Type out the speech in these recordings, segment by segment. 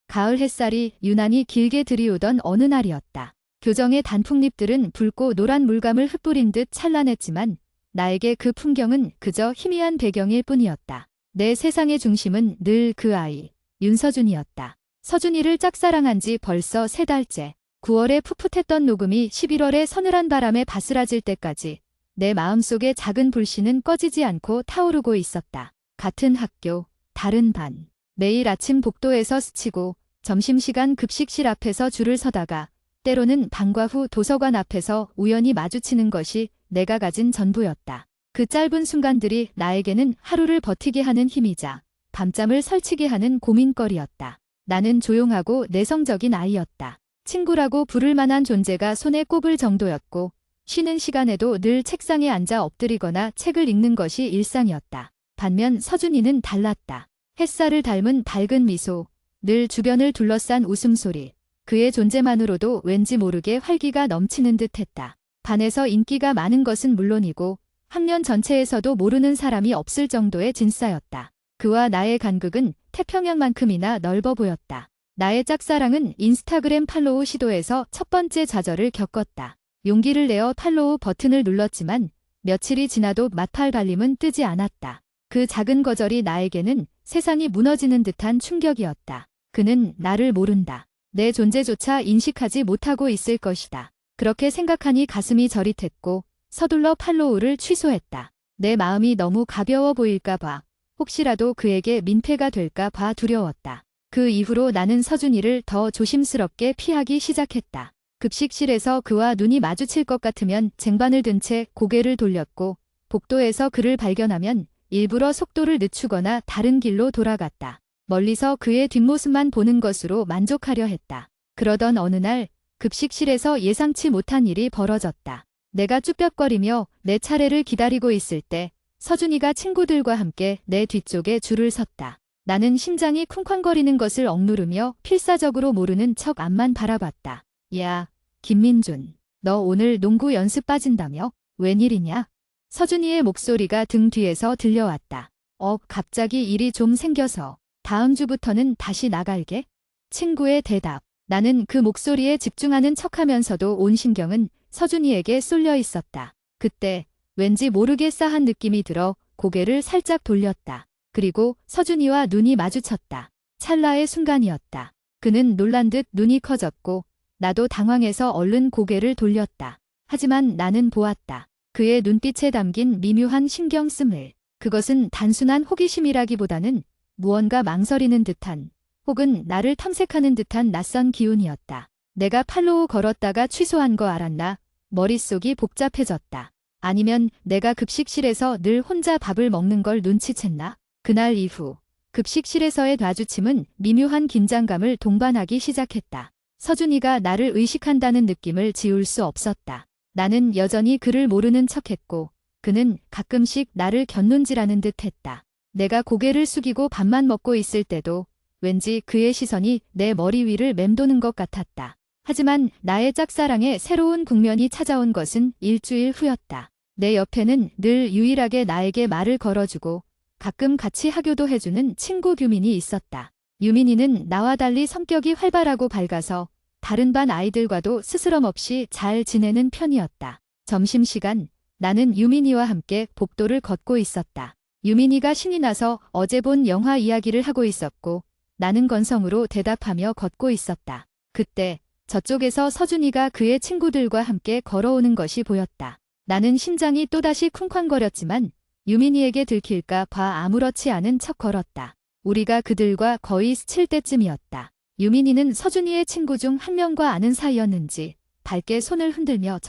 가을 햇살이 유난히 길게 들이오던 어느 날이었다. 교정의 단풍잎들은 붉고 노란 물감을 흩뿌린 듯 찬란했지만 나에게 그 풍경은 그저 희미한 배경일 뿐이었다. 내 세상의 중심은 늘 그 아이, 윤서준이었다. 서준이를 짝사랑한 지 벌써 3달째. 9월에 풋풋했던 녹음이 11월에 서늘한 바람에 바스라질 때까지 내 마음속의 작은 불씨는 꺼지지 않고 타오르고 있었다. 같은 학교, 다른 반. 매일 아침 복도에서 스치고 점심시간 급식실 앞에서 줄을 서다가 때로는 방과 후 도서관 앞에서 우연히 마주치는 것이 내가 가진 전부였다. 그 짧은 순간들이 나에게는 하루를 버티게 하는 힘이자 밤잠을 설치게 하는 고민거리였다. 나는 조용하고 내성적인 아이였다. 친구라고 부를 만한 존재가 손에 꼽을 정도였고 쉬는 시간에도 늘 책상에 앉아 엎드리거나 책을 읽는 것이 일상이었다. 반면 서준이는 달랐다. 햇살을 닮은 밝은 미소, 늘 주변을 둘러싼 웃음소리, 그의 존재만으로도 왠지 모르게 활기가 넘치는 듯했다. 반에서 인기가 많은 것은 물론이고 학년 전체에서도 모르는 사람이 없을 정도의 진싸였다. 그와 나의 간극은 태평양만큼이나 넓어 보였다. 나의 짝사랑은 인스타그램 팔로우 시도에서 첫 번째 좌절을 겪었다. 용기를 내어 팔로우 버튼을 눌렀지만 며칠이 지나도 마팔 발림은 뜨지 않았다. 그 작은 거절이 나에게는 세상이 무너지는 듯한 충격이었다. 그는 나를 모른다. 내 존재조차 인식하지 못하고 있을 것이다. 그렇게 생각하니 가슴이 저릿했고 서둘러 팔로우를 취소했다. 내 마음이 너무 가벼워 보일까 봐, 혹시라도 그에게 민폐가 될까 봐 두려웠다. 그 이후로 나는 서준이를 더 조심스럽게 피하기 시작했다. 급식실에서 그와 눈이 마주칠 것 같으면 쟁반을 든 채 고개를 돌렸고 복도에서 그를 발견하면 일부러 속도를 늦추거나 다른 길로 돌아갔다. 멀리서 그의 뒷모습만 보는 것으로 만족하려 했다. 그러던 어느 날 급식실에서 예상치 못한 일이 벌어졌다. 내가 쭈뼛거리며 내 차례를 기다리고 있을 때 서준이가 친구들과 함께 내 뒤쪽에 줄을 섰다. 나는 심장이 쿵쾅거리는 것을 억누르며 필사적으로 모르는 척 앞만 바라봤다. 야, 김민준, 너 오늘 농구 연습 빠진다며? 웬일이냐? 서준이의 목소리가 등 뒤에서 들려왔다. 갑자기 일이 좀 생겨서 다음 주부터는 다시 나갈게? 친구의 대답. 나는 그 목소리에 집중하는 척하면서도 온 신경은 서준이에게 쏠려 있었다. 그때 왠지 모르게 싸한 느낌이 들어 고개를 살짝 돌렸다. 그리고 서준이와 눈이 마주쳤다. 찰나의 순간이었다. 그는 놀란 듯 눈이 커졌고 나도 당황해서 얼른 고개를 돌렸다. 하지만 나는 보았다. 그의 눈빛에 담긴 미묘한 신경 씀을. 그것은 단순한 호기심이라기보다는 무언가 망설이는 듯한, 혹은 나를 탐색하는 듯한 낯선 기운이었다. 내가 팔로우 걸었다가 취소한 거 알았나? 머릿속이 복잡해졌다. 아니면 내가 급식실에서 늘 혼자 밥을 먹는 걸 눈치챘나? 그날 이후 급식실에서의 마주침은 미묘한 긴장감을 동반하기 시작했다. 서준이가 나를 의식한다는 느낌을 지울 수 없었다. 나는 여전히 그를 모르는 척했고 그는 가끔씩 나를 곁눈질하는 듯했다. 내가 고개를 숙이고 밥만 먹고 있을 때도 왠지 그의 시선이 내 머리 위를 맴도는 것 같았다. 하지만 나의 짝사랑에 새로운 국면이 찾아온 것은 일주일 후였다. 내 옆에는 늘 유일하게 나에게 말을 걸어주고 가끔 같이 하교도 해주는 친구 규민이 있었다. 유민이는 나와 달리 성격이 활발하고 밝아서 다른 반 아이들과도 스스럼 없이 잘 지내는 편이었다. 점심시간 나는 유민이와 함께 복도를 걷고 있었다. 유민이가 신이 나서 어제 본 영화 이야기를 하고 있었고 나는 건성으로 대답하며 걷고 있었다. 그때 저쪽에서 서준이가 그의 친구들과 함께 걸어오는 것이 보였다. 나는 심장이 또다시 쿵쾅거렸지만 유민이에게 들킬까 봐 아무렇지 않은 척 걸었다. 우리가 그들과 거의 스칠 때쯤이었다. 유민이는 서준이의 친구 중 한 명과 아는 사이였는지 밝게 손을 흔들며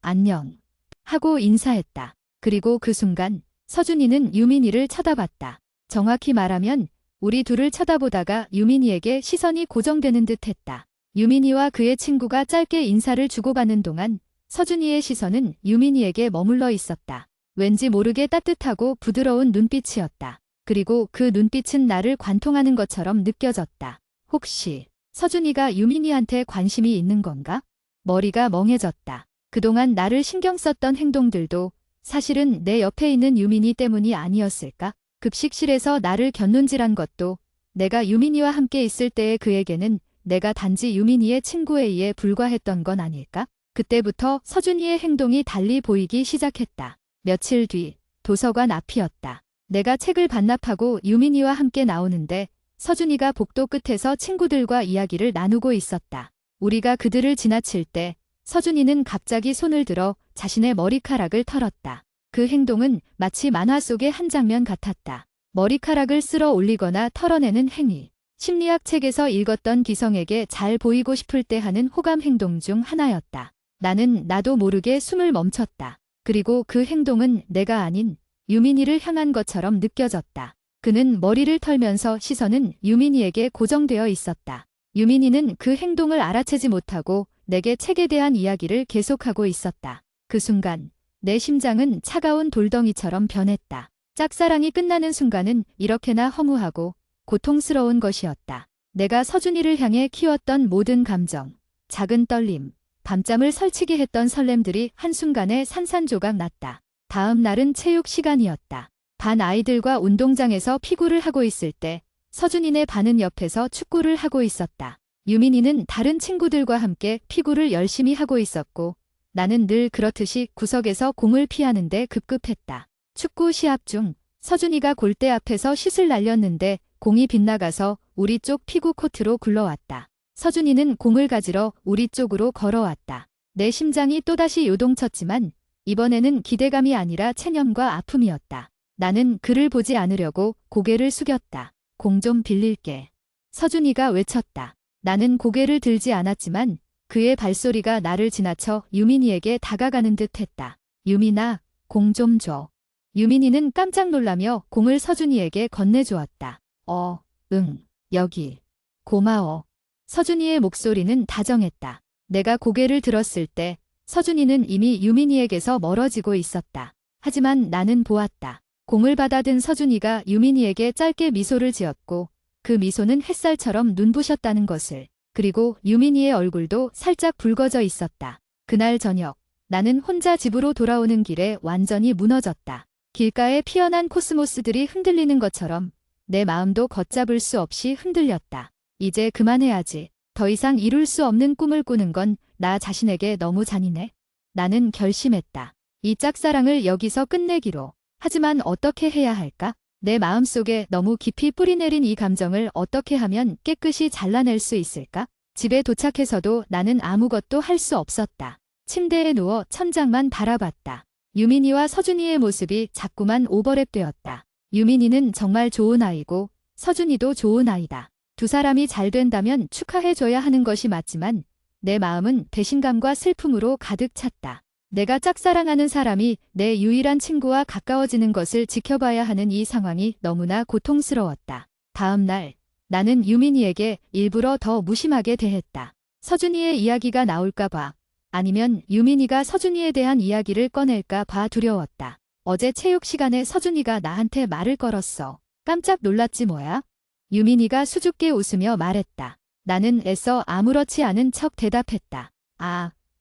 안녕 하고 인사했다. 그리고 그 순간 서준이는 유민이를 쳐다봤다. 정확히 말하면 우리 둘을 쳐다보다가 유민이에게 시선이 고정되는 듯했다. 유민이와 그의 친구가 짧게 인사를 주고받는 동안 서준이의 시선은 유민이에게 머물러 있었다. 왠지 모르게 따뜻하고 부드러운 눈빛이었다. 그리고 그 눈빛은 나를 관통하는 것처럼 느껴졌다. 혹시 서준이가 유민이한테 관심이 있는 건가? 머리가 멍해졌다. 그동안 나를 신경 썼던 행동들도 사실은 내 옆에 있는 유민이 때문이 아니었을까? 급식실에서 나를 곁눈질한 것도 내가 유민이와 함께 있을 때의 그에게는 내가 단지 유민이의 친구에 의해 불과했던 건 아닐까? 그때부터 서준이의 행동이 달리 보이기 시작했다. 며칠 뒤 도서관 앞이었다. 내가 책을 반납하고 유민이와 함께 나오는데 서준이가 복도 끝에서 친구들과 이야기를 나누고 있었다. 우리가 그들을 지나칠 때 서준이는 갑자기 손을 들어 자신의 머리카락을 털었다. 그 행동은 마치 만화 속의 한 장면 같았다. 머리카락을 쓸어 올리거나 털어내는 행위. 심리학 책에서 읽었던 기성에게 잘 보이고 싶을 때 하는 호감 행동 중 하나였다. 나는 나도 모르게 숨을 멈췄다. 그리고 그 행동은 내가 아닌 유민이를 향한 것처럼 느껴졌다. 그는 머리를 털면서 시선은 유민이에게 고정되어 있었다. 유민이는 그 행동을 알아채지 못하고 내게 책에 대한 이야기를 계속하고 있었다. 그 순간 내 심장은 차가운 돌덩이처럼 변했다. 짝사랑이 끝나는 순간은 이렇게나 허무하고 고통스러운 것이었다. 내가 서준이를 향해 키웠던 모든 감정, 작은 떨림, 밤잠을 설치게 했던 설렘들이 한순간에 산산조각 났다. 다음 날은 체육 시간이었다. 반 아이들과 운동장에서 피구를 하고 있을 때 서준이네 반은 옆에서 축구를 하고 있었다. 유민이는 다른 친구들과 함께 피구를 열심히 하고 있었고 나는 늘 그렇듯이 구석에서 공을 피하는데 급급했다. 축구 시합 중 서준이가 골대 앞에서 슛을 날렸는데 공이 빗나가서 우리 쪽 피구 코트로 굴러왔다. 서준이는 공을 가지러 우리 쪽으로 걸어왔다. 내 심장이 또다시 요동쳤지만 이번에는 기대감이 아니라 체념과 아픔이었다. 나는 그를 보지 않으려고 고개를 숙였다. 공 좀 빌릴게. 서준이가 외쳤다. 나는 고개를 들지 않았지만 그의 발소리가 나를 지나쳐 유민이에게 다가가는 듯 했다. 유민아, 공 좀 줘. 유민이는 깜짝 놀라며 공을 서준이에게 건네주었다. 응, 여기. 고마워. 서준이의 목소리는 다정했다. 내가 고개를 들었을 때 서준이는 이미 유민이에게서 멀어지고 있었다. 하지만 나는 보았다. 공을 받아든 서준이가 유민이에게 짧게 미소를 지었고 그 미소는 햇살처럼 눈부셨다는 것을. 그리고 유민이의 얼굴도 살짝 붉어져 있었다. 그날 저녁 나는 혼자 집으로 돌아오는 길에 완전히 무너졌다. 길가에 피어난 코스모스들이 흔들리는 것처럼 내 마음도 걷잡을 수 없이 흔들렸다. 이제 그만해야지. 더 이상 이룰 수 없는 꿈을 꾸는 건 나 자신에게 너무 잔인해. 나는 결심했다. 이 짝사랑을 여기서 끝내기로. 하지만 어떻게 해야 할까? 내 마음속에 너무 깊이 뿌리내린 이 감정을 어떻게 하면 깨끗이 잘라낼 수 있을까? 집에 도착해서도 나는 아무것도 할 수 없었다. 침대에 누워 천장만 바라봤다. 유민이와 서준이의 모습이 자꾸만 오버랩되었다. 유민이는 정말 좋은 아이고 서준이도 좋은 아이다. 두 사람이 잘 된다면 축하해줘야 하는 것이 맞지만 내 마음은 배신감과 슬픔으로 가득 찼다. 내가 짝사랑하는 사람이 내 유일한 친구와 가까워지는 것을 지켜봐야 하는 이 상황이 너무나 고통스러웠다. 다음 날 나는 유민이에게 일부러 더 무심하게 대했다. 서준이의 이야기가 나올까봐 아니면 유민이가 서준이에 대한 이야기를 꺼낼까봐 두려웠다. 어제 체육 시간에 서준이가 나한테 말을 걸었어. 깜짝 놀랐지 뭐야? 유민이가 수줍게 웃으며 말했다. 나는 애써 아무렇지 않은 척 대답했다.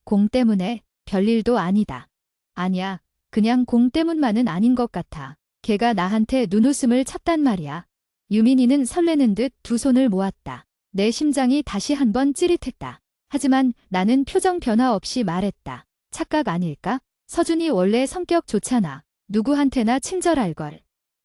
공 때문에? 별일도 아니다. 아니야. 그냥 공 때문만은 아닌 것 같아. 걔가 나한테 눈웃음을 쳤단 말이야. 유민이는 설레는 듯 두 손을 모았다. 내 심장이 다시 한번 찌릿했다. 하지만 나는 표정 변화 없이 말했다. 착각 아닐까? 서준이 원래 성격 좋잖아. 누구한테나 친절할걸.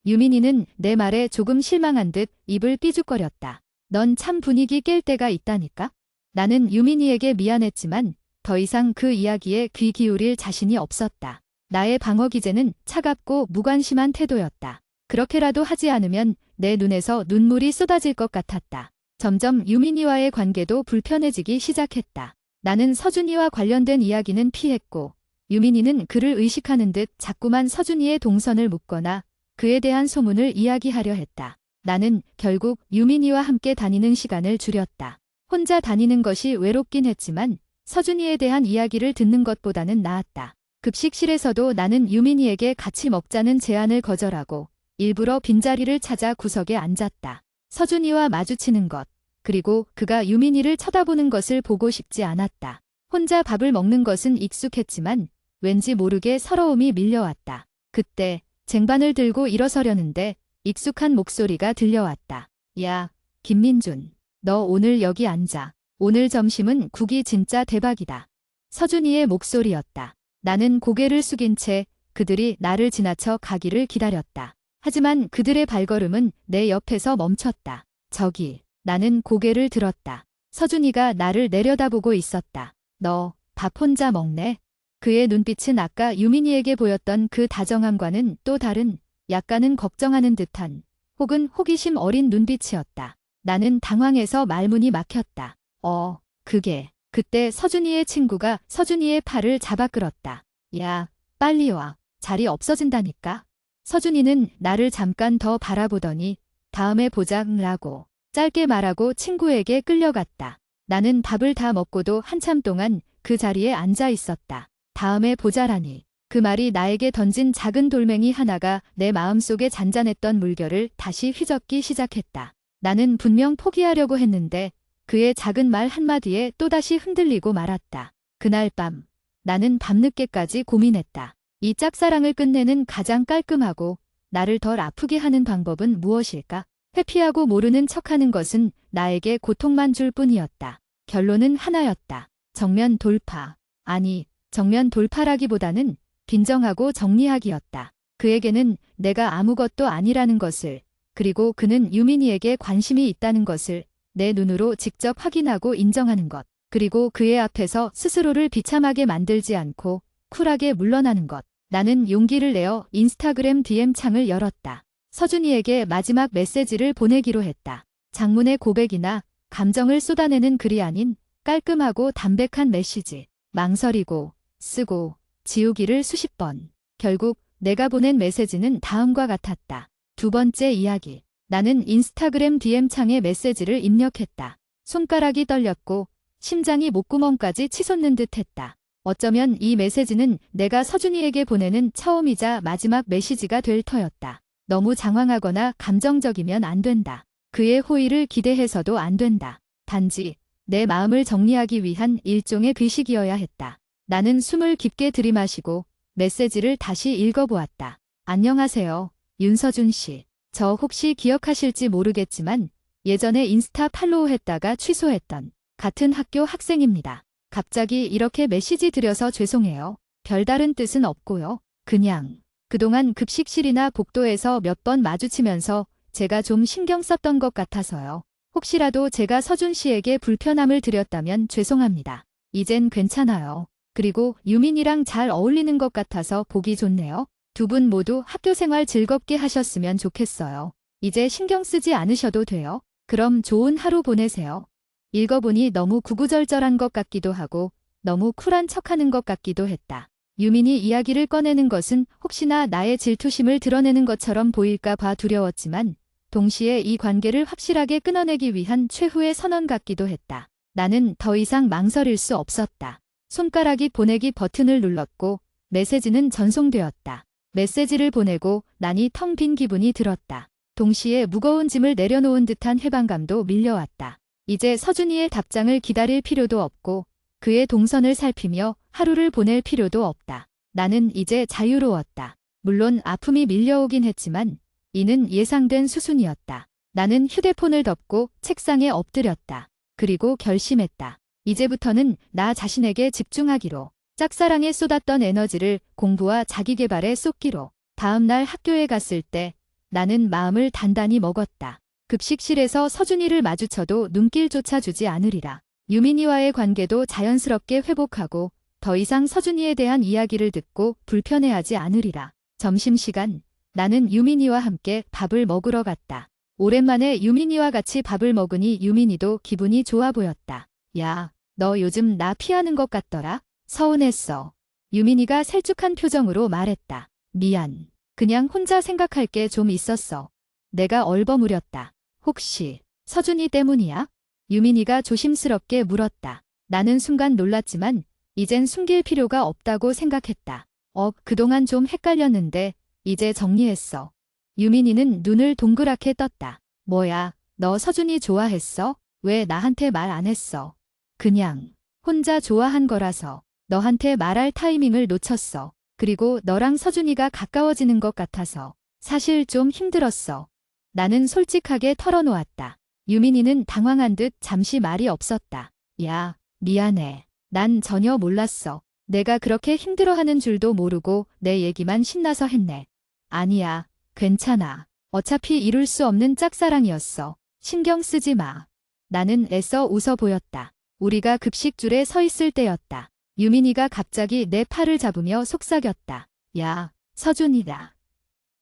유민이는 내 말에 조금 실망한 듯 입을 삐죽거렸다. 넌 참 분위기 깰 때가 있다니까? 나는 유민이에게 미안했지만 더 이상 그 이야기에 귀 기울일 자신이 없었다. 나의 방어 기제는 차갑고 무관심한 태도였다. 그렇게라도 하지 않으면 내 눈에서 눈물이 쏟아질 것 같았다. 점점 유민이와의 관계도 불편해지기 시작했다. 나는 서준이와 관련된 이야기는 피했고 유민이는 그를 의식하는 듯 자꾸만 서준이의 동선을 묻거나 그에 대한 소문을 이야기하려 했다. 나는 결국 유민이와 함께 다니는 시간을 줄였다. 혼자 다니는 것이 외롭긴 했지만 서준이에 대한 이야기를 듣는 것보다는 나았다. 급식실에서도 나는 유민이에게 같이 먹자는 제안을 거절하고 일부러 빈자리를 찾아 구석에 앉았다. 서준이와 마주치는 것, 그리고 그가 유민이를 쳐다보는 것을 보고 싶지 않았다. 혼자 밥을 먹는 것은 익숙했지만 왠지 모르게 서러움이 밀려왔다. 그때 쟁반을 들고 일어서려는데 익숙한 목소리가 들려왔다. 야, 김민준, 너 오늘 여기 앉아. 오늘 점심은 국이 진짜 대박이다. 서준이의 목소리였다. 나는 고개를 숙인 채 그들이 나를 지나쳐 가기를 기다렸다. 하지만 그들의 발걸음은 내 옆에서 멈췄다. 저기, 나는 고개를 들었다. 서준이가 나를 내려다보고 있었다. 너 밥 혼자 먹네? 그의 눈빛은 아까 유민이에게 보였던 그 다정함과는 또 다른, 약간은 걱정하는 듯한, 혹은 호기심 어린 눈빛이었다. 나는 당황해서 말문이 막혔다. 그때 서준이의 친구가 서준이의 팔을 잡아 끌었다. 야, 빨리 와. 자리 없어진다니까. 서준이는 나를 잠깐 더 바라보더니 다음에 보자라고 짧게 말하고 친구에게 끌려갔다. 나는 밥을 다 먹고도 한참 동안 그 자리에 앉아 있었다. 다음에 보자라니. 그 말이 나에게 던진 작은 돌멩이 하나가 내 마음속에 잔잔했던 물결을 다시 휘젓기 시작했다. 나는 분명 포기하려고 했는데 그의 작은 말 한마디에 또다시 흔들리고 말았다. 그날 밤, 나는 밤늦게까지 고민했다. 이 짝사랑을 끝내는 가장 깔끔하고 나를 덜 아프게 하는 방법은 무엇일까? 회피하고 모르는 척하는 것은 나에게 고통만 줄 뿐이었다. 결론은 하나였다. 정면 돌파. 아니, 정면 돌파라기보다는 빈정하고 정리하기였다. 그에게는 내가 아무것도 아니라는 것을, 그리고 그는 유민이에게 관심이 있다는 것을 내 눈으로 직접 확인하고 인정하는 것, 그리고 그의 앞에서 스스로를 비참하게 만들지 않고 쿨하게 물러나는 것. 나는 용기를 내어 인스타그램 DM 창을 열었다. 서준이에게 마지막 메시지를 보내기로 했다. 장문의 고백이나 감정을 쏟아내는 글이 아닌 깔끔하고 담백한 메시지. 망설이고 쓰고 지우기를 수십 번. 결국 내가 보낸 메시지는 다음과 같았다. 두 번째 이야기. 나는 인스타그램 DM 창에 메시지를 입력했다. 손가락이 떨렸고 심장이 목구멍까지 치솟는 듯했다. 어쩌면 이 메시지는 내가 서준이에게 보내는 처음이자 마지막 메시지가 될 터였다. 너무 장황하거나 감정적이면 안 된다. 그의 호의를 기대해서도 안 된다. 단지 내 마음을 정리하기 위한 일종의 비식이어야 했다. 나는 숨을 깊게 들이마시고 메시지를 다시 읽어보았다. 안녕하세요, 윤서준 씨. 저 혹시 기억하실지 모르겠지만 예전에 인스타 팔로우했다가 취소했던 같은 학교 학생입니다. 갑자기 이렇게 메시지 드려서 죄송해요. 별다른 뜻은 없고요. 그냥 그동안 급식실이나 복도에서 몇 번 마주치면서 제가 좀 신경 썼던 것 같아서요. 혹시라도 제가 서준 씨에게 불편함을 드렸다면 죄송합니다. 이젠 괜찮아요. 그리고 유민이랑 잘 어울리는 것 같아서 보기 좋네요. 두 분 모두 학교 생활 즐겁게 하셨으면 좋겠어요. 이제 신경 쓰지 않으셔도 돼요. 그럼 좋은 하루 보내세요. 읽어보니 너무 구구절절한 것 같기도 하고 너무 쿨한 척하는 것 같기도 했다. 유민이 이야기를 꺼내는 것은 혹시나 나의 질투심을 드러내는 것처럼 보일까 봐 두려웠지만 동시에 이 관계를 확실하게 끊어내기 위한 최후의 선언 같기도 했다. 나는 더 이상 망설일 수 없었다. 손가락이 보내기 버튼을 눌렀고 메시지는 전송되었다. 메시지를 보내고 나니 텅 빈 기분이 들었다. 동시에 무거운 짐을 내려놓은 듯한 해방감도 밀려왔다. 이제 서준이의 답장을 기다릴 필요도 없고 그의 동선을 살피며 하루를 보낼 필요도 없다. 나는 이제 자유로웠다. 물론 아픔이 밀려오긴 했지만 이는 예상된 수순이었다. 나는 휴대폰을 덮고 책상에 엎드렸다. 그리고 결심했다. 이제부터는 나 자신에게 집중하기로. 짝사랑에 쏟았던 에너지를 공부와 자기계발에 쏟기로. 다음 날 학교에 갔을 때 나는 마음을 단단히 먹었다. 급식실에서 서준이를 마주쳐도 눈길조차 주지 않으리라. 유민이와의 관계도 자연스럽게 회복하고 더 이상 서준이에 대한 이야기를 듣고 불편해하지 않으리라. 점심시간, 나는 유민이와 함께 밥을 먹으러 갔다. 오랜만에 유민이와 같이 밥을 먹으니 유민이도 기분이 좋아 보였다. 야, 너 요즘 나 피하는 것 같더라? 서운했어. 유민이가 셀쭉한 표정으로 말했다. 미안. 그냥 혼자 생각할 게 좀 있었어. 내가 얼버무렸다. 혹시 서준이 때문이야? 유민이가 조심스럽게 물었다. 나는 순간 놀랐지만 이젠 숨길 필요가 없다고 생각했다. 그동안 좀 헷갈렸는데 이제 정리했어. 유민이는 눈을 동그랗게 떴다. 뭐야, 너 서준이 좋아했어? 왜 나한테 말 안 했어? 그냥 혼자 좋아한 거라서. 너한테 말할 타이밍을 놓쳤어. 그리고 너랑 서준이가 가까워지는 것 같아서 사실 좀 힘들었어. 나는 솔직하게 털어놓았다. 유민이는 당황한 듯 잠시 말이 없었다. 야, 미안해. 난 전혀 몰랐어. 내가 그렇게 힘들어하는 줄도 모르고 내 얘기만 신나서 했네. 아니야, 괜찮아. 어차피 이룰 수 없는 짝사랑이었어. 신경 쓰지 마. 나는 애써 웃어 보였다. 우리가 급식줄에 서 있을 때였다. 유민이가 갑자기 내 팔을 잡으며 속삭였다. 야, 서준이다.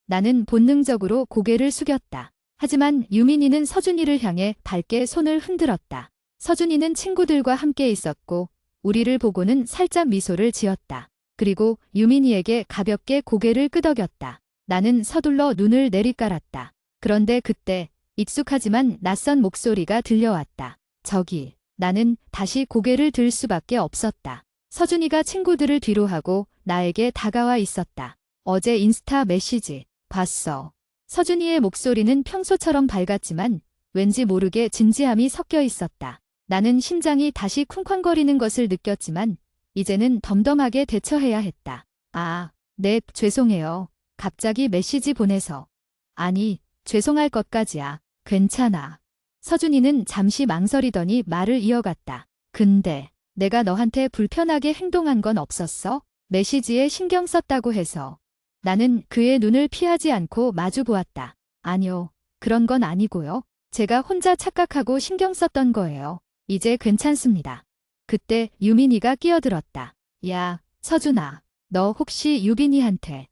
나는 본능적으로 고개를 숙였다. 하지만 유민이는 서준이를 향해 밝게 손을 흔들었다. 서준이는 친구들과 함께 있었고 우리를 보고는 살짝 미소를 지었다. 그리고 유민이에게 가볍게 고개를 끄덕였다. 나는 서둘러 눈을 내리깔았다. 그런데 그때 익숙하지만 낯선 목소리가 들려왔다. 저기. 나는 다시 고개를 들 수밖에 없었다. 서준이가 친구들을 뒤로하고 나에게 다가와 있었다. 어제 인스타 메시지 봤어. 서준이의 목소리는 평소처럼 밝았지만 왠지 모르게 진지함이 섞여 있었다. 나는 심장이 다시 쿵쾅거리는 것을 느꼈지만 이제는 덤덤하게 대처해야 했다. 아, 네, 죄송해요. 갑자기 메시지 보내서. 아니, 죄송할 것까지야. 괜찮아. 서준이는 잠시 망설이더니 말을 이어갔다. 근데 내가 너한테 불편하게 행동한 건 없었어? 메시지에 신경 썼다고 해서. 나는 그의 눈을 피하지 않고 마주 보았다. 아니요. 그런 건 아니고요. 제가 혼자 착각하고 신경 썼던 거예요. 이제 괜찮습니다. 그때 유민이가 끼어들었다. 야, 서준아. 너 혹시 유빈이한테.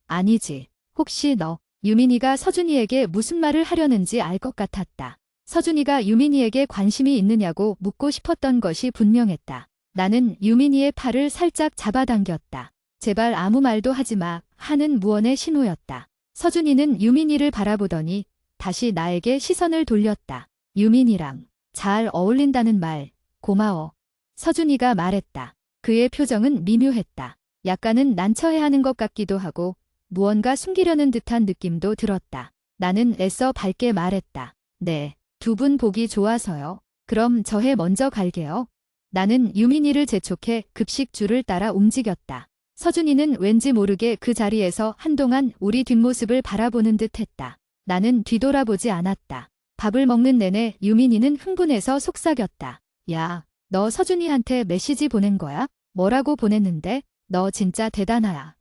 아니지. 혹시 너. 유민이가 서준이에게 무슨 말을 하려는지 알 것 같았다. 서준이가 유민이에게 관심이 있느냐고 묻고 싶었던 것이 분명했다. 나는 유민이의 팔을 살짝 잡아당겼다. 제발 아무 말도 하지 마 하는 무언의 신호였다. 서준이는 유민이를 바라보더니 다시 나에게 시선을 돌렸다. 유민이랑 잘 어울린다는 말 고마워. 서준이가 말했다. 그의 표정은 미묘했다. 약간은 난처해하는 것 같기도 하고 무언가 숨기려는 듯한 느낌도 들었다. 나는 애써 밝게 말했다. 네. 두 분 보기 좋아서요. 그럼 저해 먼저 갈게요. 나는 유민이를 재촉해 급식줄을 따라 움직였다. 서준이는 왠지 모르게 그 자리에서 한동안 우리 뒷모습을 바라보는 듯 했다. 나는 뒤돌아보지 않았다. 밥을 먹는 내내 유민이는 흥분해서 속삭였다. 야, 너 서준이한테 메시지 보낸 거야? 뭐라고 보냈는데? 너 진짜 대단하야.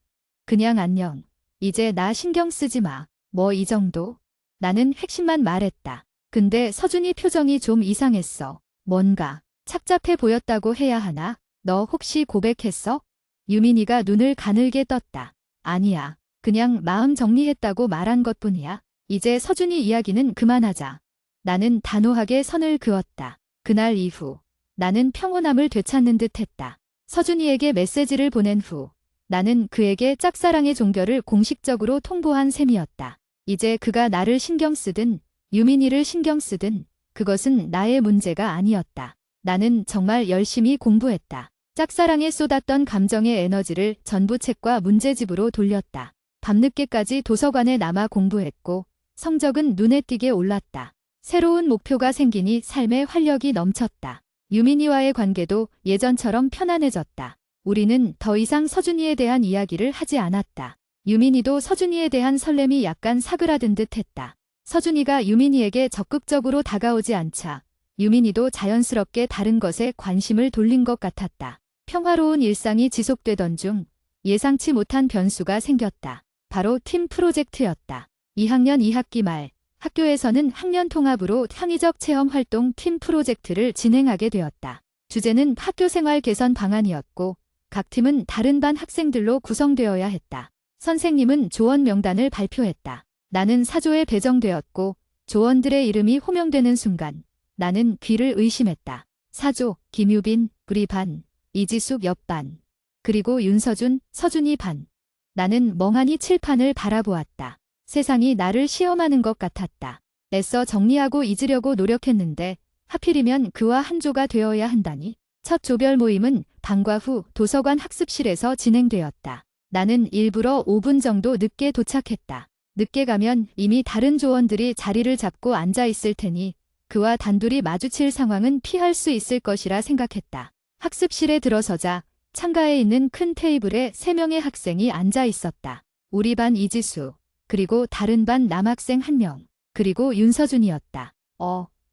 그냥 안녕. 이제 나 신경 쓰지 마. 뭐 이 정도? 나는 핵심만 말했다. 근데 서준이 표정이 좀 이상했어. 뭔가 착잡해 보였다고 해야 하나? 너 혹시 고백했어? 유민이가 눈을 가늘게 떴다. 아니야. 그냥 마음 정리했다고 말한 것뿐이야. 이제 서준이 이야기는 그만하자. 나는 단호하게 선을 그었다. 그날 이후 나는 평온함을 되찾는 듯 했다. 서준이에게 메시지를 보낸 후 나는 그에게 짝사랑의 종결을 공식적으로 통보한 셈이었다. 이제 그가 나를 신경 쓰든 유민이를 신경 쓰든 그것은 나의 문제가 아니었다. 나는 정말 열심히 공부했다. 짝사랑에 쏟았던 감정의 에너지를 전부 책과 문제집으로 돌렸다. 밤늦게까지 도서관에 남아 공부했고 성적은 눈에 띄게 올랐다. 새로운 목표가 생기니 삶에 활력이 넘쳤다. 유민이와의 관계도 예전처럼 편안해졌다. 우리는 더 이상 서준이에 대한 이야기를 하지 않았다. 유민이도 서준이에 대한 설렘이 약간 사그라든 듯 했다. 서준이가 유민이에게 적극적으로 다가오지 않자 유민이도 자연스럽게 다른 것에 관심을 돌린 것 같았다. 평화로운 일상이 지속되던 중 예상치 못한 변수가 생겼다. 바로 팀 프로젝트였다. 2학년 2학기 말 학교에서는 학년 통합으로 창의적 체험 활동 팀 프로젝트를 진행하게 되었다. 주제는 학교 생활 개선 방안이었고 각 팀은 다른 반 학생들로 구성되어야 했다. 선생님은 조원 명단을 발표했다. 나는 사조에 배정되었고 조원들의 이름이 호명되는 순간 나는 귀를 의심했다. 사조, 김유빈, 우리 반, 이지숙 옆반, 그리고 윤서준, 서준이 반. 나는 멍하니 칠판을 바라보았다. 세상이 나를 시험하는 것 같았다. 애써 정리하고 잊으려고 노력했는데 하필이면 그와 한 조가 되어야 한다니. 첫 조별 모임은 방과 후 도서관 학습실에서 진행되었다. 나는 일부러 5분 정도 늦게 도착했다. 늦게 가면 이미 다른 조원들이 자리를 잡고 앉아 있을 테니 그와 단둘이 마주칠 상황은 피할 수 있을 것이라 생각했다. 학습실에 들어서자 창가에 있는 큰 테이블에 3명의 학생이 앉아 있었다. 우리 반 이지수, 그리고 다른 반 남학생 1명, 그리고 윤서준이었다.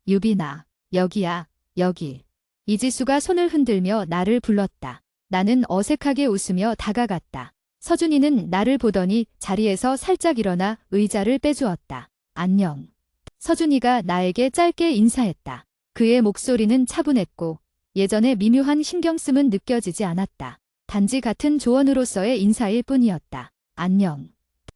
유빈아, 여기야, 여기. 이지수가 손을 흔들며 나를 불렀다. 나는 어색하게 웃으며 다가갔다. 서준이는 나를 보더니 자리에서 살짝 일어나 의자를 빼주었다. 안녕. 서준이가 나에게 짧게 인사했다. 그의 목소리는 차분했고 예전의 미묘한 신경씀은 느껴지지 않았다. 단지 같은 조언으로서의 인사일 뿐이었다. 안녕.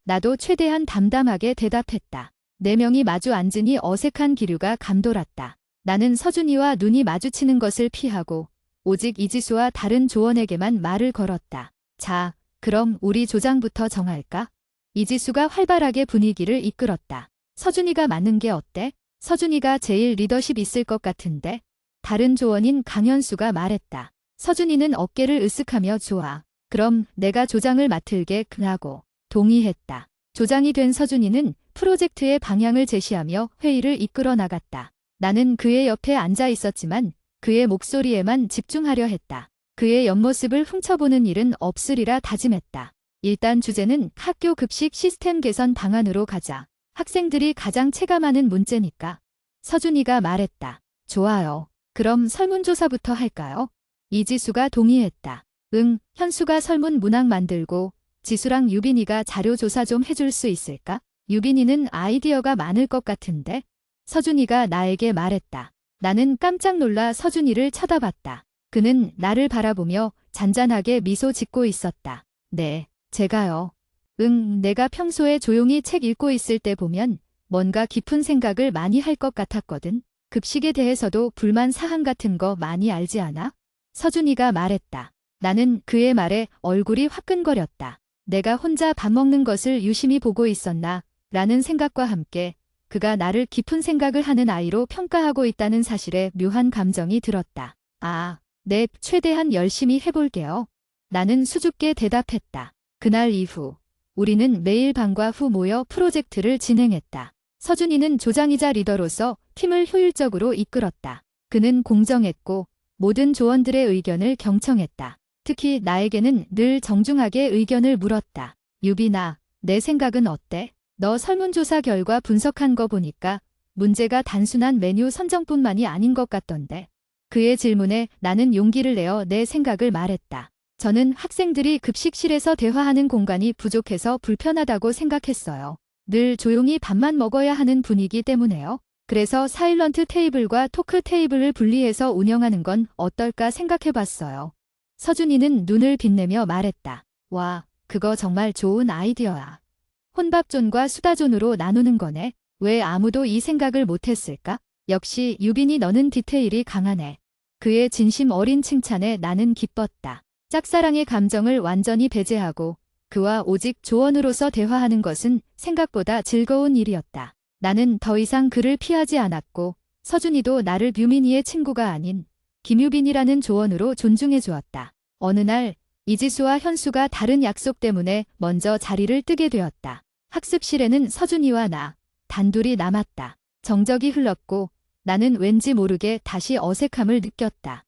나도 최대한 담담하게 대답했다. 네 명이 마주 앉으니 어색한 기류가 감돌았다. 나는 서준이와 눈이 마주치는 것을 피하고 오직 이지수와 다른 조원에게만 말을 걸었다. 자, 그럼 우리 조장부터 정할까? 이지수가 활발하게 분위기를 이끌었다. 서준이가 맡는 게 어때? 서준이가 제일 리더십 있을 것 같은데? 다른 조원인 강현수가 말했다. 서준이는 어깨를 으쓱하며 좋아. 그럼 내가 조장을 맡을게 하고 동의했다. 조장이 된 서준이는 프로젝트의 방향을 제시하며 회의를 이끌어 나갔다. 나는 그의 옆에 앉아 있었지만 그의 목소리에만 집중하려 했다. 그의 옆모습을 훔쳐보는 일은 없으리라 다짐했다. 일단 주제는 학교 급식 시스템 개선 방안으로 가자. 학생들이 가장 체감하는 문제니까. 서준이가 말했다. 좋아요. 그럼 설문조사부터 할까요? 이지수가 동의했다. 응, 현수가 설문 문항 만들고 지수랑 유빈이가 자료 조사 좀 해줄 수 있을까? 유빈이는 아이디어가 많을 것 같은데? 서준이가 나에게 말했다. 나는 깜짝 놀라 서준이를 쳐다봤다. 그는 나를 바라보며 잔잔하게 미소 짓고 있었다. 네, 제가요. 응, 내가 평소에 조용히 책 읽고 있을 때 보면 뭔가 깊은 생각을 많이 할 것 같았거든. 급식에 대해서도 불만 사항 같은 거 많이 알지 않아? 서준이가 말했다. 나는 그의 말에 얼굴이 화끈거렸다. 내가 혼자 밥 먹는 것을 유심히 보고 있었나? 라는 생각과 함께 그가 나를 깊은 생각을 하는 아이로 평가하고 있다는 사실에 묘한 감정이 들었다. 아, 네, 최대한 열심히 해볼게요. 나는 수줍게 대답했다. 그날 이후 우리는 매일 방과 후 모여 프로젝트를 진행했다. 서준이는 조장이자 리더로서 팀을 효율적으로 이끌었다. 그는 공정했고 모든 조원들의 의견을 경청했다. 특히 나에게는 늘 정중하게 의견을 물었다. 유빈아, 내 생각은 어때? 너 설문조사 결과 분석한 거 보니까 문제가 단순한 메뉴 선정뿐만이 아닌 것 같던데. 그의 질문에 나는 용기를 내어 내 생각을 말했다. 저는 학생들이 급식실에서 대화하는 공간이 부족해서 불편하다고 생각했어요. 늘 조용히 밥만 먹어야 하는 분위기 때문에요. 그래서 사일런트 테이블과 토크 테이블을 분리해서 운영하는 건 어떨까 생각해봤어요. 서준이는 눈을 빛내며 말했다. 와, 그거 정말 좋은 아이디어야. 혼밥존과 수다존으로 나누는 거네. 왜 아무도 이 생각을 못했을까? 역시 유빈이 너는 디테일이 강하네. 그의 진심 어린 칭찬에 나는 기뻤다. 짝사랑의 감정을 완전히 배제하고 그와 오직 조언으로서 대화하는 것은 생각보다 즐거운 일이었다. 나는 더 이상 그를 피하지 않았고 서준이도 나를 유민이의 친구가 아닌 김유빈이라는 조언으로 존중해 주었다. 어느 날 이지수와 현수가 다른 약속 때문에 먼저 자리를 뜨게 되었다. 학습실에는 서준이와 나 단둘이 남았다. 정적이 흘렀고 나는 왠지 모르게 다시 어색함을 느꼈다.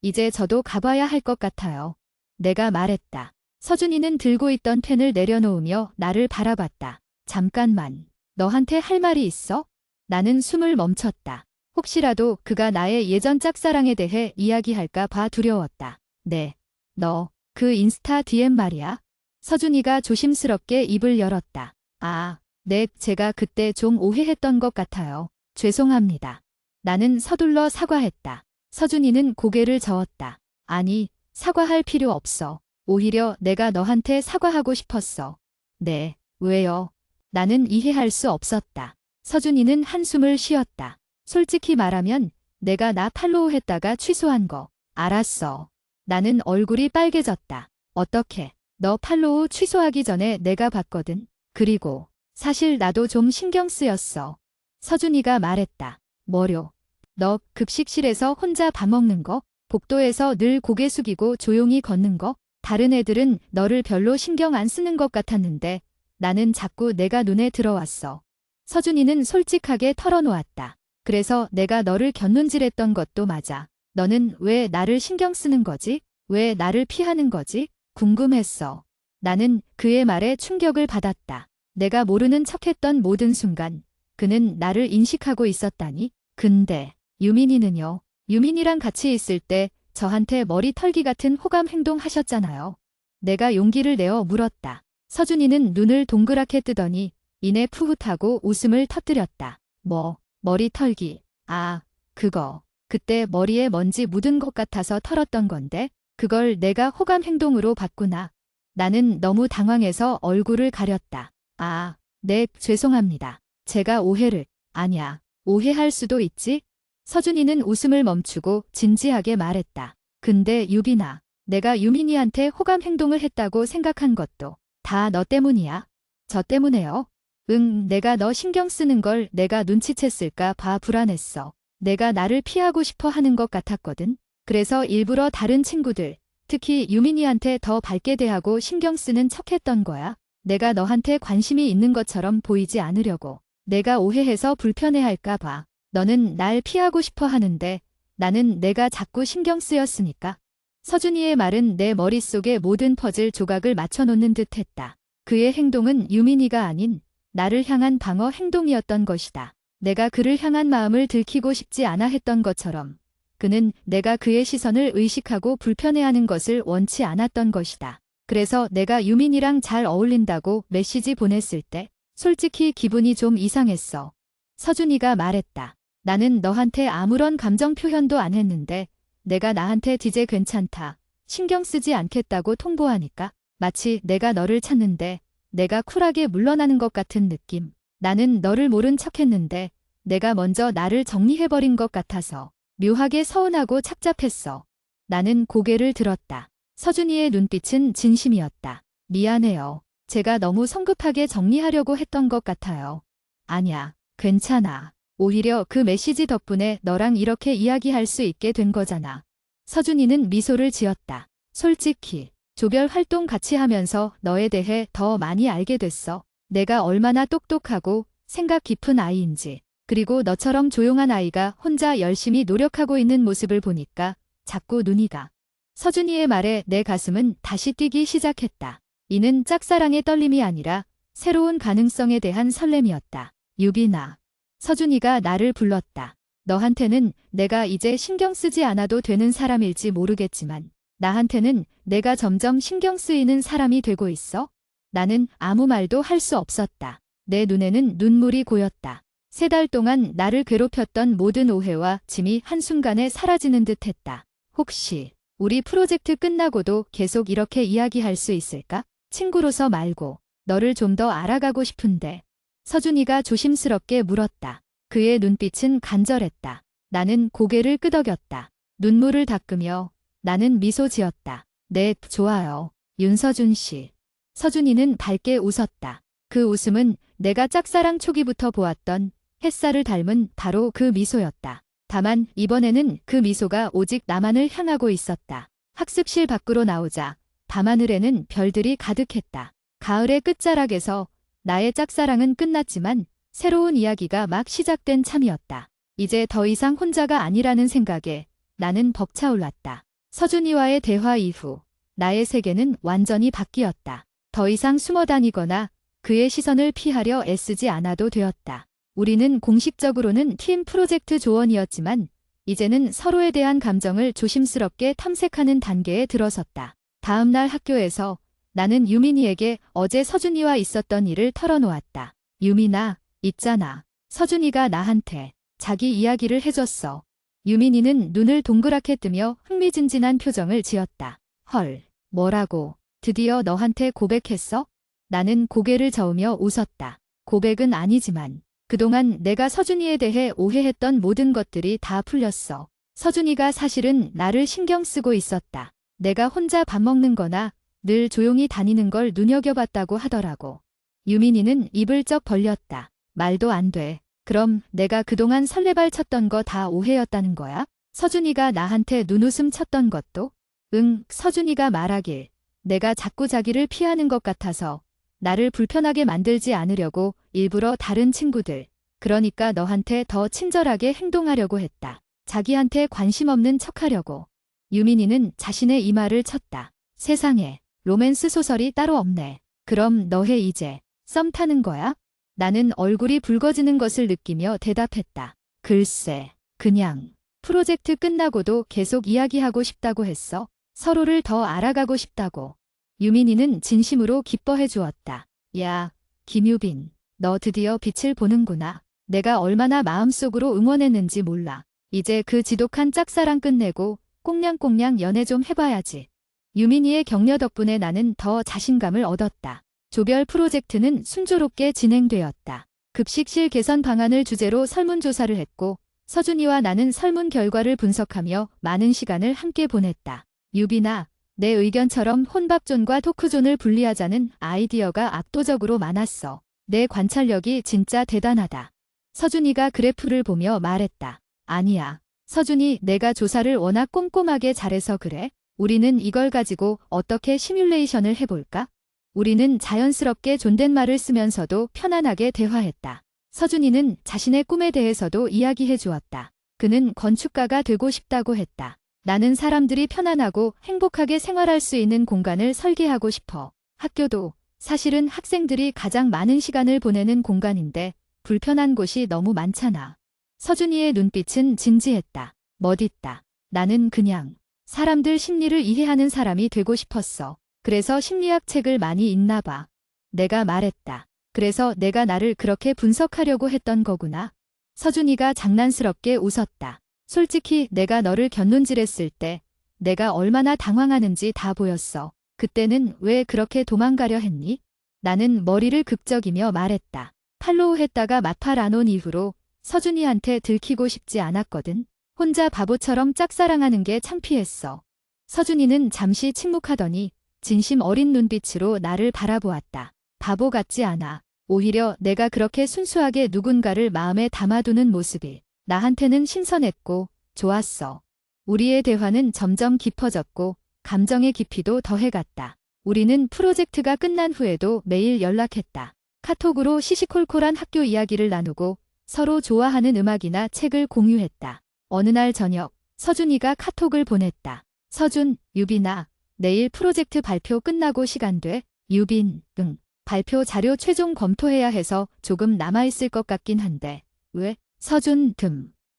이제 저도 가봐야 할 것 같아요. 내가 말했다. 서준이는 들고 있던 펜을 내려놓으며 나를 바라봤다. 잠깐만. 너한테 할 말이 있어? 나는 숨을 멈췄다. 혹시라도 그가 나의 예전 짝사랑에 대해 이야기할까 봐 두려웠다. 네. 너, 그 인스타 DM 말이야? 서준이가 조심스럽게 입을 열었다. 아, 네, 제가 그때 좀 오해했던 것 같아요. 죄송합니다. 나는 서둘러 사과했다. 서준이는 고개를 저었다. 아니, 사과할 필요 없어. 오히려 내가 너한테 사과하고 싶었어. 네, 왜요? 나는 이해할 수 없었다. 서준이는 한숨을 쉬었다. 솔직히 말하면 내가 나 팔로우했다가 취소한 거. 알았어. 나는 얼굴이 빨개졌다. 어떻게? 너 팔로우 취소하기 전에 내가 봤거든. 그리고 사실 나도 좀 신경 쓰였어. 서준이가 말했다. 뭐려? 너 급식실에서 혼자 밥 먹는 거? 복도에서 늘 고개 숙이고 조용히 걷는 거? 다른 애들은 너를 별로 신경 안 쓰는 것 같았는데 나는 자꾸 내가 눈에 들어왔어. 서준이는 솔직하게 털어놓았다. 그래서 내가 너를 곁눈질했던 것도 맞아. 너는 왜 나를 신경 쓰는 거지? 왜 나를 피하는 거지? 궁금했어. 나는 그의 말에 충격을 받았다. 내가 모르는 척했던 모든 순간 그는 나를 인식하고 있었다니. 근데 유민이는요? 유민이랑 같이 있을 때 저한테 머리 털기 같은 호감 행동 하셨잖아요. 내가 용기를 내어 물었다. 서준이는 눈을 동그랗게 뜨더니 이내 푸릇하고 웃음을 터뜨렸다. 뭐, 머리 털기. 아, 그거. 그때 머리에 먼지 묻은 것 같아서 털었던 건데 그걸 내가 호감 행동으로 봤구나. 나는 너무 당황해서 얼굴을 가렸다. 아, 네, 죄송합니다. 제가 오해를. 아니야, 오해할 수도 있지? 서준이는 웃음을 멈추고 진지하게 말했다. 근데 유빈아, 내가 유민이한테 호감 행동을 했다고 생각한 것도 다 너 때문이야. 저 때문에요? 응, 내가 너 신경 쓰는 걸 내가 눈치챘을까 봐 불안했어. 내가 나를 피하고 싶어 하는 것 같았거든. 그래서 일부러 다른 친구들, 특히 유민이한테 더 밝게 대하고 신경 쓰는 척했던 거야. 내가 너한테 관심이 있는 것처럼 보이지 않으려고. 내가 오해해서 불편해할까 봐. 너는 날 피하고 싶어 하는데 나는 내가 자꾸 신경 쓰였으니까. 서준이의 말은 내 머릿속에 모든 퍼즐 조각을 맞춰놓는 듯 했다. 그의 행동은 유민이가 아닌 나를 향한 방어 행동이었던 것이다. 내가 그를 향한 마음을 들키고 싶지 않아 했던 것처럼 그는 내가 그의 시선을 의식하고 불편해하는 것을 원치 않았던 것이다. 그래서 내가 유민이랑 잘 어울린다고 메시지 보냈을 때 솔직히 기분이 좀 이상했어. 서준이가 말했다. 나는 너한테 아무런 감정 표현도 안 했는데 내가 나한테 이제 괜찮다, 신경 쓰지 않겠다고 통보하니까 마치 내가 너를 찾는데 내가 쿨하게 물러나는 것 같은 느낌. 나는 너를 모른 척했는데 내가 먼저 나를 정리해버린 것 같아서 묘하게 서운하고 착잡했어. 나는 고개를 들었다. 서준이의 눈빛은 진심이었다. 미안해요. 제가 너무 성급하게 정리하려고 했던 것 같아요. 아니야, 괜찮아. 오히려 그 메시지 덕분에 너랑 이렇게 이야기할 수 있게 된 거잖아. 서준이는 미소를 지었다. 솔직히 조별 활동 같이 하면서 너에 대해 더 많이 알게 됐어. 내가 얼마나 똑똑하고 생각 깊은 아이인지. 그리고 너처럼 조용한 아이가 혼자 열심히 노력하고 있는 모습을 보니까 자꾸 눈이 가. 서준이의 말에 내 가슴은 다시 뛰기 시작했다. 이는 짝사랑의 떨림이 아니라 새로운 가능성에 대한 설렘이었다. 유빈아. 서준이가 나를 불렀다. 너한테는 내가 이제 신경 쓰지 않아도 되는 사람일지 모르겠지만 나한테는 내가 점점 신경 쓰이는 사람이 되고 있어. 나는 아무 말도 할 수 없었다. 내 눈에는 눈물이 고였다. 3달 동안 나를 괴롭혔던 모든 오해와 짐이 한순간에 사라지는 듯 했다. 혹시 우리 프로젝트 끝나고도 계속 이렇게 이야기할 수 있을까? 친구로서 말고 너를 좀 더 알아가고 싶은데. 서준이가 조심스럽게 물었다. 그의 눈빛은 간절했다. 나는 고개를 끄덕였다. 눈물을 닦으며 나는 미소 지었다. 네, 좋아요. 윤서준 씨. 서준이는 밝게 웃었다. 그 웃음은 내가 짝사랑 초기부터 보았던 햇살을 닮은 바로 그 미소였다. 다만 이번에는 그 미소가 오직 나만을 향하고 있었다. 학습실 밖으로 나오자 밤하늘에는 별들이 가득했다. 가을의 끝자락에서 나의 짝사랑은 끝났지만 새로운 이야기가 막 시작된 참이었다. 이제 더 이상 혼자가 아니라는 생각에 나는 벅차올랐다. 서준이와의 대화 이후 나의 세계는 완전히 바뀌었다. 더 이상 숨어 다니거나 그의 시선을 피하려 애쓰지 않아도 되었다. 우리는 공식적으로는 팀 프로젝트 조언이었지만 이제는 서로에 대한 감정을 조심스럽게 탐색하는 단계에 들어섰다. 다음 날 학교에서 나는 유민이에게 어제 서준이와 있었던 일을 털어놓았다. 유민아, 있잖아. 서준이가 나한테 자기 이야기를 해줬어. 유민이는 눈을 동그랗게 뜨며 흥미진진한 표정을 지었다. 헐, 뭐라고? 드디어 너한테 고백했어? 나는 고개를 저으며 웃었다. 고백은 아니지만 그동안 내가 서준이에 대해 오해했던 모든 것들이 다 풀렸어. 서준이가 사실은 나를 신경 쓰고 있었다. 내가 혼자 밥 먹는 거나 늘 조용히 다니는 걸 눈여겨봤다고 하더라고. 유민이는 입을 쩍 벌렸다. 말도 안 돼. 그럼 내가 그동안 설레발 쳤던 거 다 오해였다는 거야? 서준이가 나한테 눈웃음 쳤던 것도? 응, 서준이가 말하길. 내가 자꾸 자기를 피하는 것 같아서 나를 불편하게 만들지 않으려고 일부러 다른 친구들, 그러니까 너한테 더 친절하게 행동하려고 했다. 자기한테 관심 없는 척하려고. 유민이는 자신의 이마를 쳤다. 세상에 로맨스 소설이 따로 없네. 그럼 너해 이제 썸 타는 거야? 나는 얼굴이 붉어지는 것을 느끼며 대답했다. 글쎄, 그냥 프로젝트 끝나고도 계속 이야기하고 싶다고 했어. 서로를 더 알아가고 싶다고. 유민이는 진심으로 기뻐해 주었다. 야, 김유빈, 너 드디어 빛을 보는구나. 내가 얼마나 마음속으로 응원했는지 몰라. 이제 그 지독한 짝사랑 끝내고 꽁냥꽁냥 연애 좀 해봐야지. 유민이의 격려 덕분에 나는 더 자신감을 얻었다. 조별 프로젝트는 순조롭게 진행되었다. 급식실 개선 방안을 주제로 설문조사를 했고 서준이와 나는 설문 결과를 분석하며 많은 시간을 함께 보냈다. 유빈아, 내 의견처럼 혼밥존과 토크존을 분리하자는 아이디어가 압도적으로 많았어. 내 관찰력이 진짜 대단하다. 서준이가 그래프를 보며 말했다. 아니야. 서준이, 내가 조사를 워낙 꼼꼼하게 잘해서 그래. 우리는 이걸 가지고 어떻게 시뮬레이션을 해볼까? 우리는 자연스럽게 존댓말을 쓰면서도 편안하게 대화했다. 서준이는 자신의 꿈에 대해서도 이야기해 주었다. 그는 건축가가 되고 싶다고 했다. 나는 사람들이 편안하고 행복하게 생활할 수 있는 공간을 설계하고 싶어. 학교도 사실은 학생들이 가장 많은 시간을 보내는 공간인데 불편한 곳이 너무 많잖아. 서준이의 눈빛은 진지했다. 멋있다. 나는 그냥 사람들 심리를 이해하는 사람이 되고 싶었어. 그래서 심리학 책을 많이 읽나 봐. 내가 말했다. 그래서 내가 나를 그렇게 분석하려고 했던 거구나. 서준이가 장난스럽게 웃었다. 솔직히 내가 너를 곁눈질했을 때 내가 얼마나 당황하는지 다 보였어. 그때는 왜 그렇게 도망가려 했니? 나는 머리를 극적이며 말했다. 팔로우 했다가 마팔 안 온 이후로 서준이한테 들키고 싶지 않았거든. 혼자 바보처럼 짝사랑하는 게 창피했어. 서준이는 잠시 침묵하더니 진심 어린 눈빛으로 나를 바라보았다. 바보 같지 않아. 오히려 내가 그렇게 순수하게 누군가를 마음에 담아두는 모습이 나한테는 신선했고 좋았어. 우리의 대화는 점점 깊어졌고 감정의 깊이도 더해갔다. 우리는 프로젝트가 끝난 후에도 매일 연락했다. 카톡으로 시시콜콜한 학교 이야기를 나누고 서로 좋아하는 음악이나 책을 공유했다. 어느 날 저녁 서준이가 카톡을 보냈다. 서준, 유빈아, 내일 프로젝트 발표 끝나고 시간 돼? 유빈, 응. 발표 자료 최종 검토해야 해서 조금 남아있을 것 같긴 한데. 왜? 서준,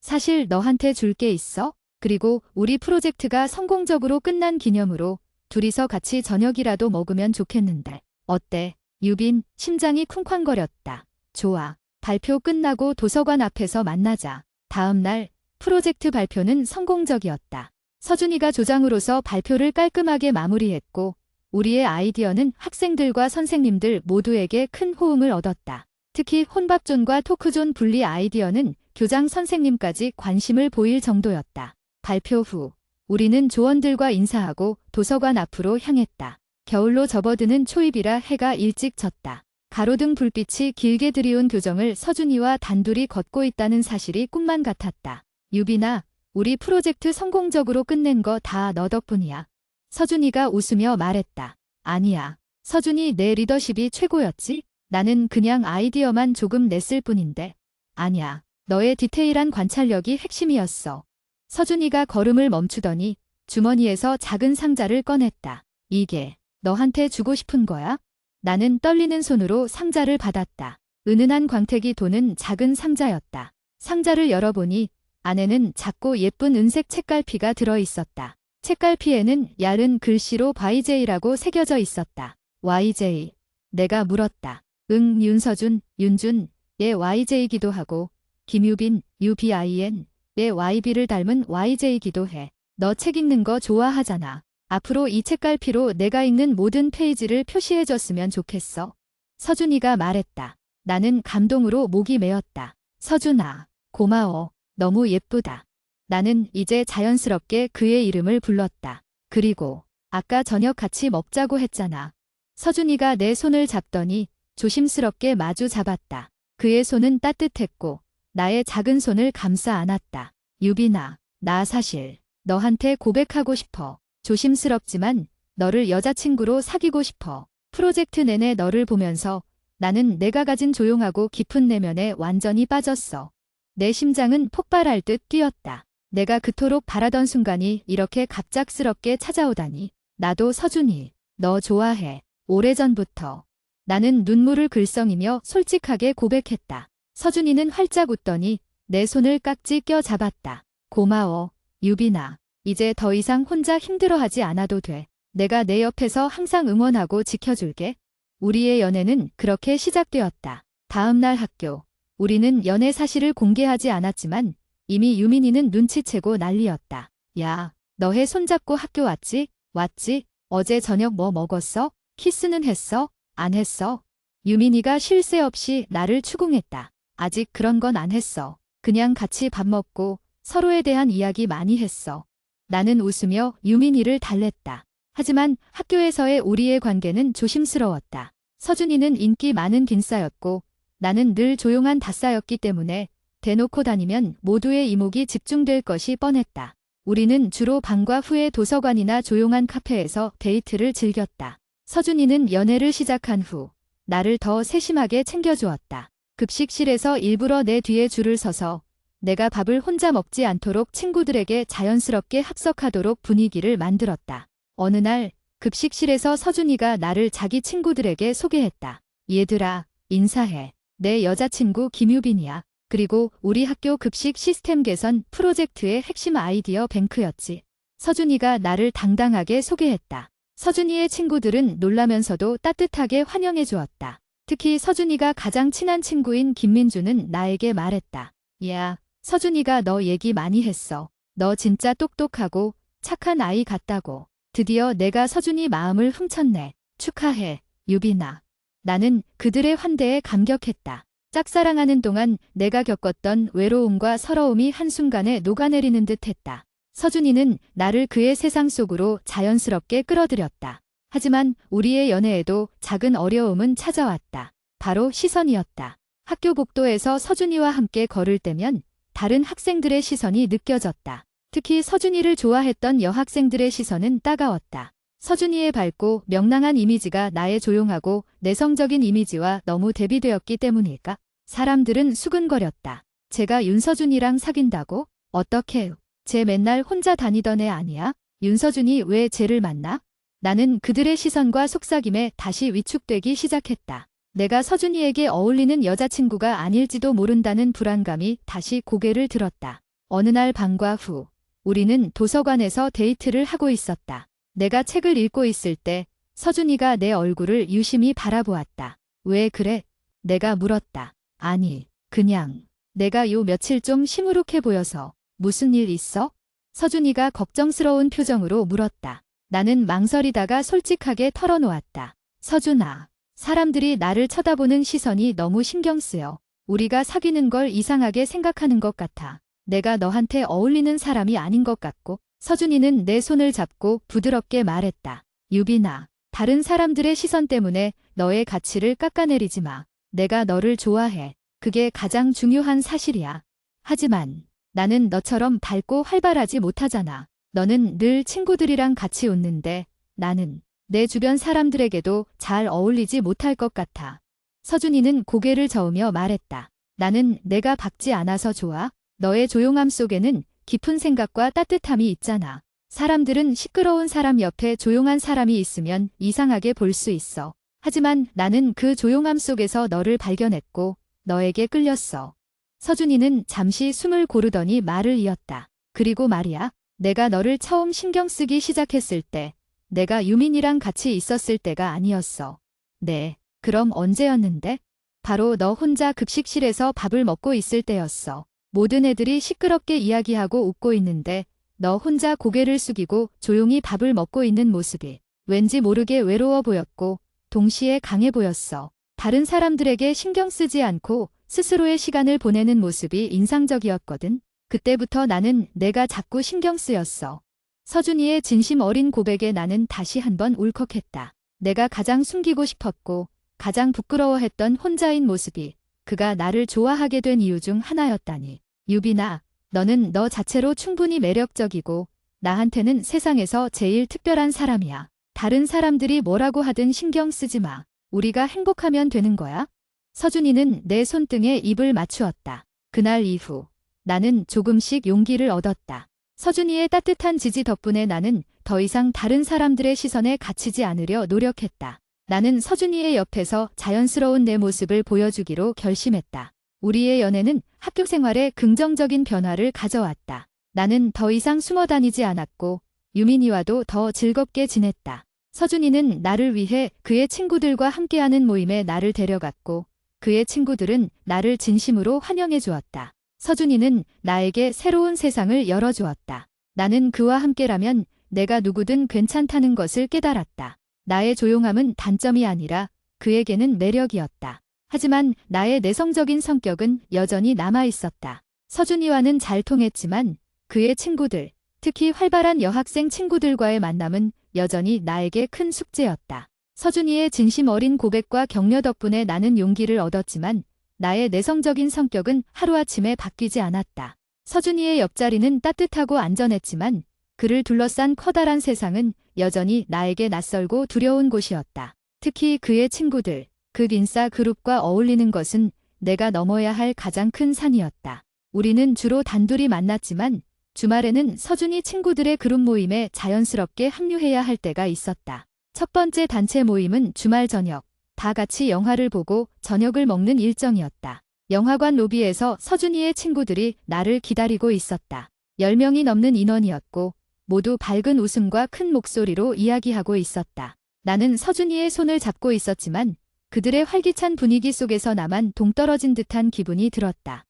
사실 너한테 줄 게 있어? 그리고 우리 프로젝트가 성공적으로 끝난 기념으로 둘이서 같이 저녁이라도 먹으면 좋겠는데. 어때? 유빈, 심장이 쿵쾅거렸다. 좋아. 발표 끝나고 도서관 앞에서 만나자. 다음 날 프로젝트 발표는 성공적이었다. 서준이가 조장으로서 발표를 깔끔하게 마무리했고 우리의 아이디어는 학생들과 선생님들 모두에게 큰 호응을 얻었다. 특히 혼밥존과 토크존 분리 아이디어는 교장 선생님까지 관심을 보일 정도였다. 발표 후 우리는 조원들과 인사하고 도서관 앞으로 향했다. 겨울로 접어드는 초입이라 해가 일찍 졌다. 가로등 불빛이 길게 들이운 교정을 서준이와 단둘이 걷고 있다는 사실이 꿈만 같았다. 유빈아, 우리 프로젝트 성공적으로 끝낸 거 다 너 덕분이야. 서준이가 웃으며 말했다. 아니야. 서준이, 내 리더십이 최고였지? 나는 그냥 아이디어만 조금 냈을 뿐인데. 아니야. 너의 디테일한 관찰력이 핵심이었어. 서준이가 걸음을 멈추더니 주머니에서 작은 상자를 꺼냈다. 이게 너한테 주고 싶은 거야? 나는 떨리는 손으로 상자를 받았다. 은은한 광택이 도는 작은 상자였다. 상자를 열어보니 안에는 작고 예쁜 은색 책갈피가 들어있었다. 책갈피에는 얇은 글씨로 YJ라고 새겨져 있었다. YJ. 내가 물었다. 응, 윤서준, 윤준, 의 YJ이기도 하고 김유빈, UBIN, 의 YB를 닮은 YJ이기도 해. 너 책 읽는 거 좋아하잖아. 앞으로 이 책갈피로 내가 읽는 모든 페이지를 표시해줬으면 좋겠어. 서준이가 말했다. 나는 감동으로 목이 메었다. 서준아, 고마워. 너무 예쁘다. 나는 이제 자연스럽게 그의 이름을 불렀다. 그리고 아까 저녁 같이 먹자고 했잖아. 서준이가 내 손을 잡더니 조심스럽게 마주 잡았다. 그의 손은 따뜻했고 나의 작은 손을 감싸 안았다. 유빈아, 나 사실 너한테 고백하고 싶어. 조심스럽지만 너를 여자친구로 사귀고 싶어. 프로젝트 내내 너를 보면서 나는 내가 가진 조용하고 깊은 내면에 완전히 빠졌어. 내 심장은 폭발할 듯 뛰었다. 내가 그토록 바라던 순간이 이렇게 갑작스럽게 찾아오다니. 나도 서준이, 너 좋아해. 오래전부터. 나는 눈물을 글썽이며 솔직하게 고백했다. 서준이는 활짝 웃더니 내 손을 깍지 껴 잡았다. 고마워, 유빈아. 이제 더 이상 혼자 힘들어하지 않아도 돼. 내가 내 옆에서 항상 응원하고 지켜줄게. 우리의 연애는 그렇게 시작되었다. 다음 날 학교. 우리는 연애 사실을 공개하지 않았지만 이미 유민이는 눈치채고 난리였다. 야, 너희 손잡고 학교 왔지? 왔지? 어제 저녁 뭐 먹었어? 키스는 했어? 안 했어? 유민이가 쉴 새 없이 나를 추궁했다. 아직 그런 건 안 했어. 그냥 같이 밥 먹고 서로에 대한 이야기 많이 했어. 나는 웃으며 유민이를 달랬다. 하지만 학교에서의 우리의 관계는 조심스러웠다. 서준이는 인기 많은 빈싸였고 나는 늘 조용한 다싸였기 때문에 대놓고 다니면 모두의 이목이 집중될 것이 뻔했다. 우리는 주로 방과 후에 도서관이나 조용한 카페에서 데이트를 즐겼다. 서준이는 연애를 시작한 후 나를 더 세심하게 챙겨주었다. 급식실에서 일부러 내 뒤에 줄을 서서 내가 밥을 혼자 먹지 않도록 친구들에게 자연스럽게 합석하도록 분위기를 만들었다. 어느 날 급식실에서 서준이가 나를 자기 친구들에게 소개했다. 얘들아, 인사해. 내 여자친구 김유빈이야. 그리고 우리 학교 급식 시스템 개선 프로젝트의 핵심 아이디어 뱅크였지. 서준이가 나를 당당하게 소개했다. 서준이의 친구들은 놀라면서도 따뜻하게 환영해 주었다. 특히 서준이가 가장 친한 친구인 김민주는 나에게 말했다. 야, 서준이가 너 얘기 많이 했어. 너 진짜 똑똑하고 착한 아이 같다고. 드디어 내가 서준이 마음을 훔쳤네. 축하해, 유빈아. 나는 그들의 환대에 감격했다. 짝사랑하는 동안 내가 겪었던 외로움과 서러움이 한순간에 녹아내리는 듯했다. 서준이는 나를 그의 세상 속으로 자연스럽게 끌어들였다. 하지만 우리의 연애에도 작은 어려움은 찾아왔다. 바로 시선이었다. 학교 복도에서 서준이와 함께 걸을 때면 다른 학생들의 시선이 느껴졌다. 특히 서준이를 좋아했던 여학생들의 시선은 따가웠다. 서준이의 밝고 명랑한 이미지가 나의 조용하고 내성적인 이미지와 너무 대비되었기 때문일까? 사람들은 수근거렸다. 제가 윤서준이랑 사귄다고? 어떻게? 쟤 맨날 혼자 다니던 애 아니야? 윤서준이 왜 쟤를 만나? 나는 그들의 시선과 속삭임에 다시 위축되기 시작했다. 내가 서준이에게 어울리는 여자친구가 아닐지도 모른다는 불안감이 다시 고개를 들었다. 어느 날 방과 후 우리는 도서관에서 데이트를 하고 있었다. 내가 책을 읽고 있을 때 서준이가 내 얼굴을 유심히 바라보았다. 왜 그래? 내가 물었다. 아니, 그냥 내가 요 며칠 좀 시무룩해 보여서. 무슨 일 있어? 서준이가 걱정스러운 표정으로 물었다. 나는 망설이다가 솔직하게 털어놓았다. 서준아, 사람들이 나를 쳐다보는 시선이 너무 신경 쓰여. 우리가 사귀는 걸 이상하게 생각하는 것 같아. 내가 너한테 어울리는 사람이 아닌 것 같고. 서준이는 내 손을 잡고 부드럽게 말했다. 유빈아, 다른 사람들의 시선 때문에 너의 가치를 깎아내리지 마. 내가 너를 좋아해. 그게 가장 중요한 사실이야. 하지만 나는 너처럼 밝고 활발하지 못하잖아. 너는 늘 친구들이랑 같이 웃는데 나는 내 주변 사람들에게도 잘 어울리지 못할 것 같아. 서준이는 고개를 저으며 말했다. 나는 내가 밝지 않아서 좋아. 너의 조용함 속에는 깊은 생각과 따뜻함이 있잖아. 사람들은 시끄러운 사람 옆에 조용한 사람이 있으면 이상하게 볼 수 있어. 하지만 나는 그 조용함 속에서 너를 발견했고 너에게 끌렸어. 서준이는 잠시 숨을 고르더니 말을 이었다. 그리고 말이야, 내가 너를 처음 신경 쓰기 시작했을 때 내가 유민이랑 같이 있었을 때가 아니었어. 네, 그럼 언제였는데? 바로 너 혼자 급식실에서 밥을 먹고 있을 때였어. 모든 애들이 시끄럽게 이야기하고 웃고 있는데 너 혼자 고개를 숙이고 조용히 밥을 먹고 있는 모습이 왠지 모르게 외로워 보였고 동시에 강해 보였어. 다른 사람들에게 신경 쓰지 않고 스스로의 시간을 보내는 모습이 인상적이었거든. 그때부터 나는 내가 자꾸 신경 쓰였어. 서준이의 진심 어린 고백에 나는 다시 한번 울컥했다. 내가 가장 숨기고 싶었고 가장 부끄러워했던 혼자인 모습이 그가 나를 좋아하게 된 이유 중 하나였다니. 유빈아, 너는 너 자체로 충분히 매력적이고 나한테는 세상에서 제일 특별한 사람이야. 다른 사람들이 뭐라고 하든 신경 쓰지 마. 우리가 행복하면 되는 거야. 서준이는 내 손등에 입을 맞추었다. 그날 이후 나는 조금씩 용기를 얻었다. 서준이의 따뜻한 지지 덕분에 나는 더 이상 다른 사람들의 시선에 갇히지 않으려 노력했다. 나는 서준이의 옆에서 자연스러운 내 모습을 보여주기로 결심했다. 우리의 연애는 학교 생활에 긍정적인 변화를 가져왔다. 나는 더 이상 숨어 다니지 않았고 유민이와도 더 즐겁게 지냈다. 서준이는 나를 위해 그의 친구들과 함께하는 모임에 나를 데려갔고 그의 친구들은 나를 진심으로 환영해 주었다. 서준이는 나에게 새로운 세상을 열어주었다. 나는 그와 함께라면 내가 누구든 괜찮다는 것을 깨달았다. 나의 조용함은 단점이 아니라 그에게는 매력이었다. 하지만 나의 내성적인 성격은 여전히 남아 있었다. 서준이와는 잘 통했지만 그의 친구들, 특히 활발한 여학생 친구들과의 만남은 여전히 나에게 큰 숙제였다. 서준이의 진심 어린 고백과 격려 덕분에 나는 용기를 얻었지만 나의 내성적인 성격은 하루아침에 바뀌지 않았다. 서준이의 옆자리는 따뜻하고 안전했지만 그를 둘러싼 커다란 세상은 여전히 나에게 낯설고 두려운 곳이었다. 특히 그의 친구들, 그 인싸 그룹과 어울리는 것은 내가 넘어야 할 가장 큰 산이었다. 우리는 주로 단둘이 만났지만 주말에는 서준이 친구들의 그룹 모임에 자연스럽게 합류해야 할 때가 있었다. 첫 번째 단체 모임은 주말 저녁, 다 같이 영화를 보고 저녁을 먹는 일정이었다. 영화관 로비에서 서준이의 친구들이 나를 기다리고 있었다. 10명이 넘는 인원이었고 모두 밝은 웃음과 큰 목소리로 이야기하고 있었다. 나는 서준이의 손을 잡고 있었지만 그들의 활기찬 분위기 속에서 나만 동떨어진 듯한 기분이 들었다.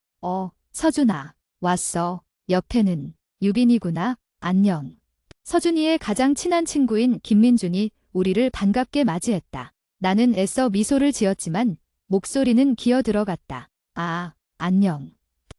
서준아, 왔어. 옆에는 유빈이구나. 안녕. 서준이의 가장 친한 친구인 김민준이 우리를 반갑게 맞이했다. 나는 애써 미소를 지었지만 목소리는 기어 들어갔다. 안녕.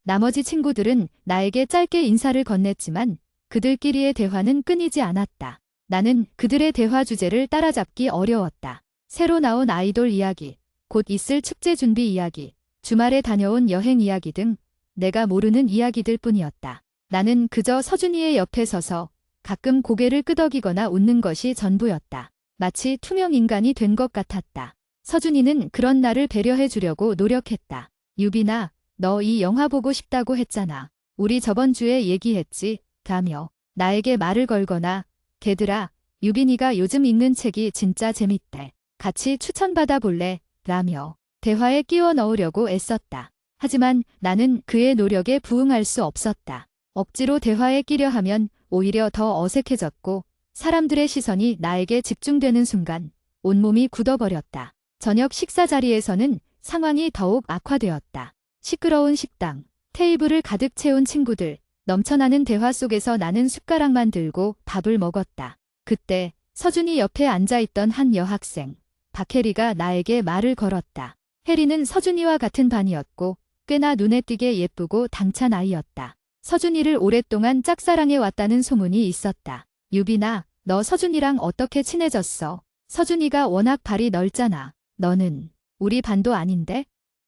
나머지 친구들은 나에게 짧게 인사를 건넸지만 그들끼리의 대화는 끊이지 않았다. 나는 그들의 대화 주제를 따라잡기 어려웠다. 새로 나온 아이돌 이야기, 곧 있을 축제 준비 이야기, 주말에 다녀온 여행 이야기 등 내가 모르는 이야기들 뿐이었다. 나는 그저 서준이의 옆에 서서 가끔 고개를 끄덕이거나 웃는 것이 전부였다. 마치 투명 인간이 된 것 같았다. 서준이는 그런 나를 배려해 주려고 노력했다. 유빈아, 너 이 영화 보고 싶다고 했잖아. 우리 저번 주에 얘기했지? 라며 나에게 말을 걸거나 걔들아, 유빈이가 요즘 읽는 책이 진짜 재밌대. 같이 추천받아 볼래? 라며 대화에 끼워 넣으려고 애썼다. 하지만 나는 그의 노력에 부응할 수 없었다. 억지로 대화에 끼려 하면 오히려 더 어색해졌고 사람들의 시선이 나에게 집중되는 순간 온몸이 굳어버렸다. 저녁 식사 자리에서는 상황이 더욱 악화되었다. 시끄러운 식당, 테이블을 가득 채운 친구들, 넘쳐나는 대화 속에서 나는 숟가락만 들고 밥을 먹었다. 그때 서준이 옆에 앉아있던 한 여학생, 박혜리가 나에게 말을 걸었다. 혜리는 서준이와 같은 반이었고 꽤나 눈에 띄게 예쁘고 당찬 아이였다. 서준이를 오랫동안 짝사랑해 왔다는 소문이 있었다. 유빈아, 너 서준이랑 어떻게 친해졌어? 서준이가 워낙 발이 넓잖아. 너는 우리 반도 아닌데?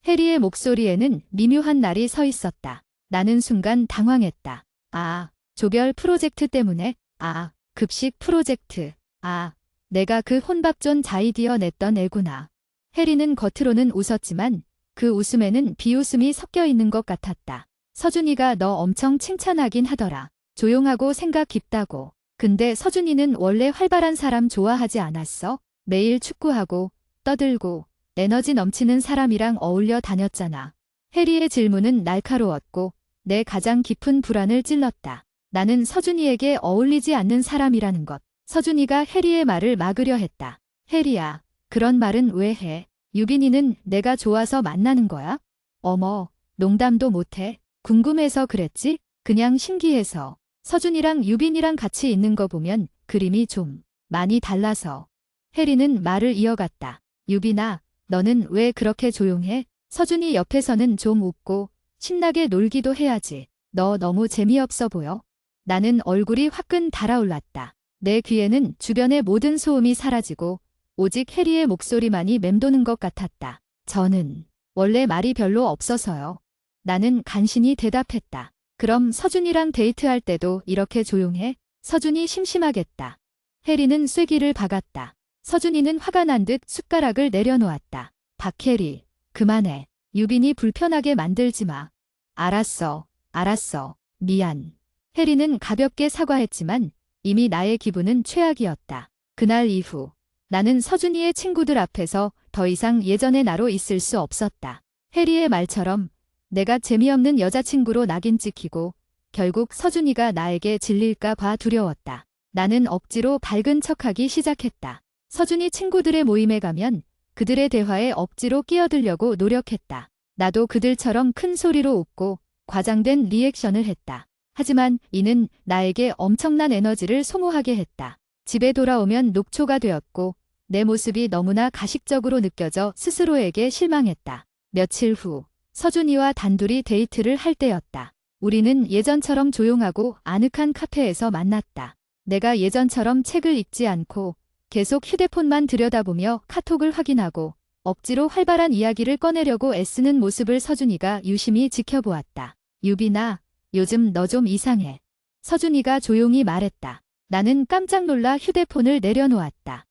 혜리의 목소리에는 미묘한 날이 서 있었다. 나는 순간 당황했다. 조별 프로젝트 때문에? 급식 프로젝트. 내가 그 혼밥존 자이디어 냈던 애구나. 혜리는 겉으로는 웃었지만 그 웃음에는 비웃음이 섞여 있는 것 같았다. 서준이가 너 엄청 칭찬하긴 하더라. 조용하고 생각 깊다고. 근데 서준이는 원래 활발한 사람 좋아하지 않았어? 매일 축구하고 떠들고 에너지 넘치는 사람이랑 어울려 다녔잖아. 혜리의 질문은 날카로웠고 내 가장 깊은 불안을 찔렀다. 나는 서준이에게 어울리지 않는 사람이라는 것. 서준이가 혜리의 말을 막으려 했다. 혜리야, 그런 말은 왜 해? 유빈이는 내가 좋아서 만나는 거야? 어머, 농담도 못해. 궁금해서 그랬지? 그냥 신기해서. 서준이랑 유빈이랑 같이 있는 거 보면 그림이 좀 많이 달라서. 혜리는 말을 이어갔다. 유빈아, 너는 왜 그렇게 조용해? 서준이 옆에서는 좀 웃고 신나게 놀기도 해야지. 너 너무 재미없어 보여. 나는 얼굴이 화끈 달아올랐다. 내 귀에는 주변의 모든 소음이 사라지고 오직 혜리의 목소리만이 맴도는 것 같았다. 저는 원래 말이 별로 없어서요. 나는 간신히 대답했다. 그럼 서준이랑 데이트할 때도 이렇게 조용해? 서준이 심심하겠다. 혜리는 쐐기를 박았다. 서준이는 화가 난 듯 숟가락을 내려놓았다. 박혜리, 그만해. 유빈이 불편하게 만들지 마. 알았어. 미안. 혜리는 가볍게 사과했지만 이미 나의 기분은 최악이었다. 그날 이후 나는 서준이의 친구들 앞에서 더 이상 예전의 나로 있을 수 없었다. 해리의 말처럼 내가 재미없는 여자친구로 낙인 찍히고 결국 서준이가 나에게 질릴까 봐 두려웠다. 나는 억지로 밝은 척하기 시작했다. 서준이 친구들의 모임에 가면 그들의 대화에 억지로 끼어들려고 노력했다. 나도 그들처럼 큰 소리로 웃고 과장된 리액션을 했다. 하지만 이는 나에게 엄청난 에너지를 소모하게 했다. 집에 돌아오면 녹초가 되었고 내 모습이 너무나 가식적으로 느껴져 스스로에게 실망했다. 며칠 후 서준이와 단둘이 데이트를 할 때였다. 우리는 예전처럼 조용하고 아늑한 카페에서 만났다. 내가 예전처럼 책을 읽지 않고 계속 휴대폰만 들여다보며 카톡을 확인하고 억지로 활발한 이야기를 꺼내려고 애쓰는 모습을 서준이가 유심히 지켜보았다. 유빈아, 요즘 너 좀 이상해. 서준이가 조용히 말했다. 나는 깜짝 놀라 휴대폰을 내려놓았다.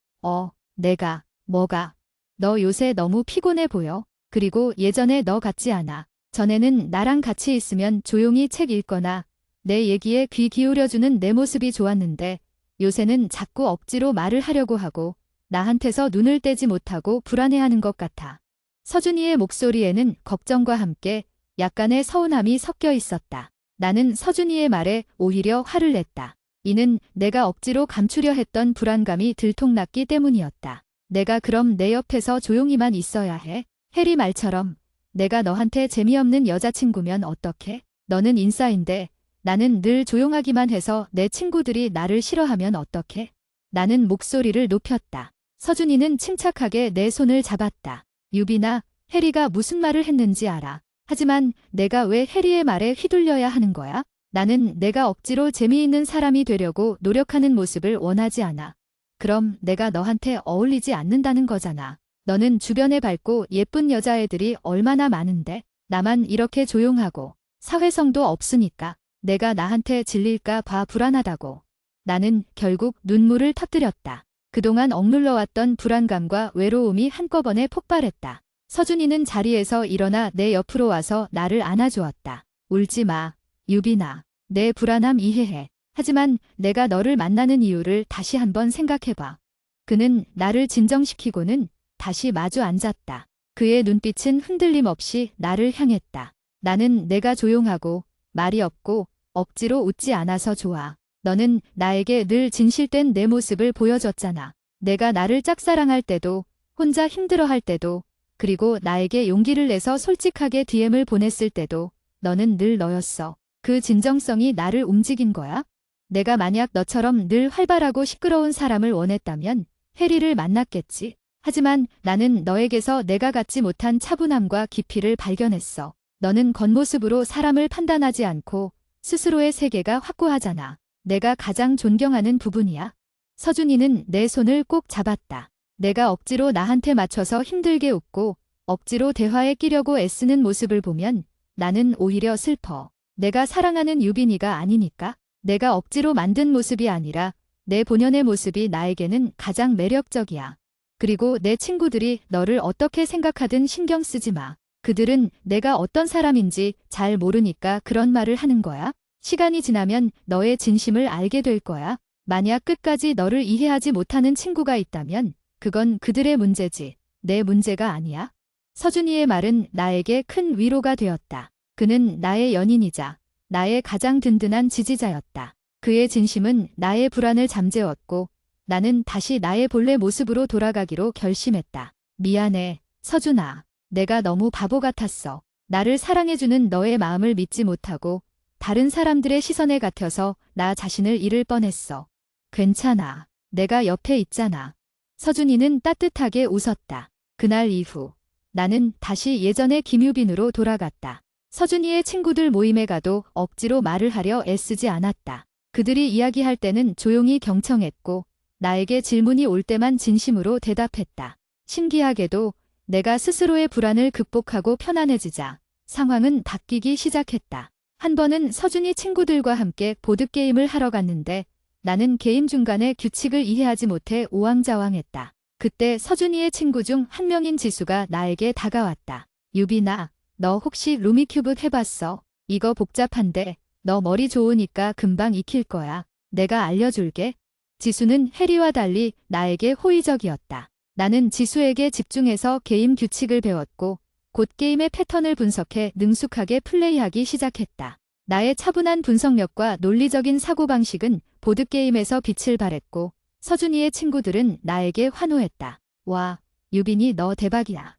뭐가? 너 요새 너무 피곤해 보여. 그리고 예전에 너 같지 않아. 전에는 나랑 같이 있으면 조용히 책 읽거나 내 얘기에 귀 기울여주는 내 모습이 좋았는데 요새는 자꾸 억지로 말을 하려고 하고 나한테서 눈을 떼지 못하고 불안해하는 것 같아. 서준이의 목소리에는 걱정과 함께 약간의 서운함이 섞여 있었다. 나는 서준이의 말에 오히려 화를 냈다. 이는 내가 억지로 감추려 했던 불안감이 들통났기 때문이었다. 내가 그럼 내 옆에서 조용히만 있어야 해? 해리 말처럼 내가 너한테 재미없는 여자친구면 어떡해? 너는 인싸인데 나는 늘 조용하기만 해서 내 친구들이 나를 싫어하면 어떡해? 나는 목소리를 높였다. 서준이는 침착하게 내 손을 잡았다. 유빈아, 해리가 무슨 말을 했는지 알아. 하지만 내가 왜 해리의 말에 휘둘려야 하는 거야? 나는 내가 억지로 재미있는 사람이 되려고 노력하는 모습을 원하지 않아. 그럼 내가 너한테 어울리지 않는다는 거잖아. 너는 주변에 밝고 예쁜 여자애들이 얼마나 많은데 나만 이렇게 조용하고 사회성도 없으니까 내가 나한테 질릴까 봐 불안하다고. 나는 결국 눈물을 터뜨렸다. 그동안 억눌러왔던 불안감과 외로움이 한꺼번에 폭발했다. 서준이는 자리에서 일어나 내 옆으로 와서 나를 안아주었다. 울지 마, 유빈아. 내 불안함 이해해. 하지만 내가 너를 만나는 이유를 다시 한번 생각해봐. 그는 나를 진정시키고는 다시 마주 앉았다. 그의 눈빛은 흔들림 없이 나를 향했다. 나는 내가 조용하고 말이 없고 억지로 웃지 않아서 좋아. 너는 나에게 늘 진실된 내 모습을 보여줬잖아. 내가 나를 짝사랑할 때도, 혼자 힘들어할 때도, 그리고 나에게 용기를 내서 솔직하게 DM을 보냈을 때도 너는 늘 너였어. 그 진정성이 나를 움직인 거야? 내가 만약 너처럼 늘 활발하고 시끄러운 사람을 원했다면 해리를 만났겠지. 하지만 나는 너에게서 내가 갖지 못한 차분함과 깊이를 발견했어. 너는 겉모습으로 사람을 판단하지 않고 스스로의 세계가 확고하잖아. 내가 가장 존경하는 부분이야. 서준이는 내 손을 꼭 잡았다. 내가 억지로 나한테 맞춰서 힘들게 웃고 억지로 대화에 끼려고 애쓰는 모습을 보면 나는 오히려 슬퍼. 내가 사랑하는 유빈이가 아니니까. 내가 억지로 만든 모습이 아니라 내 본연의 모습이 나에게는 가장 매력적이야. 그리고 내 친구들이 너를 어떻게 생각하든 신경 쓰지 마. 그들은 내가 어떤 사람인지 잘 모르니까 그런 말을 하는 거야. 시간이 지나면 너의 진심을 알게 될 거야. 만약 끝까지 너를 이해하지 못하는 친구가 있다면 그건 그들의 문제지. 내 문제가 아니야. 서준이의 말은 나에게 큰 위로가 되었다. 그는 나의 연인이자 나의 가장 든든한 지지자였다. 그의 진심은 나의 불안을 잠재웠고 나는 다시 나의 본래 모습으로 돌아가기로 결심했다. 미안해, 서준아. 내가 너무 바보 같았어. 나를 사랑해주는 너의 마음을 믿지 못하고 다른 사람들의 시선에 갇혀서 나 자신을 잃을 뻔했어. 괜찮아. 내가 옆에 있잖아. 서준이는 따뜻하게 웃었다. 그날 이후 나는 다시 예전의 김유빈으로 돌아갔다. 서준이의 친구들 모임에 가도 억지로 말을 하려 애쓰지 않았다. 그들이 이야기할 때는 조용히 경청했고 나에게 질문이 올 때만 진심으로 대답했다. 신기하게도 내가 스스로의 불안을 극복하고 편안해지자 상황은 바뀌기 시작했다. 한 번은 서준이 친구들과 함께 보드게임을 하러 갔는데 나는 게임 중간에 규칙을 이해하지 못해 우왕좌왕했다. 그때 서준이의 친구 중 한 명인 지수가 나에게 다가왔다. 유빈아, 너 혹시 루미큐브 해봤어? 이거 복잡한데 너 머리 좋으니까 금방 익힐 거야. 내가 알려줄게. 지수는 해리와 달리 나에게 호의적이었다. 나는 지수에게 집중해서 게임 규칙을 배웠고 곧 게임의 패턴을 분석해 능숙하게 플레이하기 시작했다. 나의 차분한 분석력과 논리적인 사고방식은 보드게임에서 빛을 발했고 서준이의 친구들은 나에게 환호했다. 와, 유빈이 너 대박이야.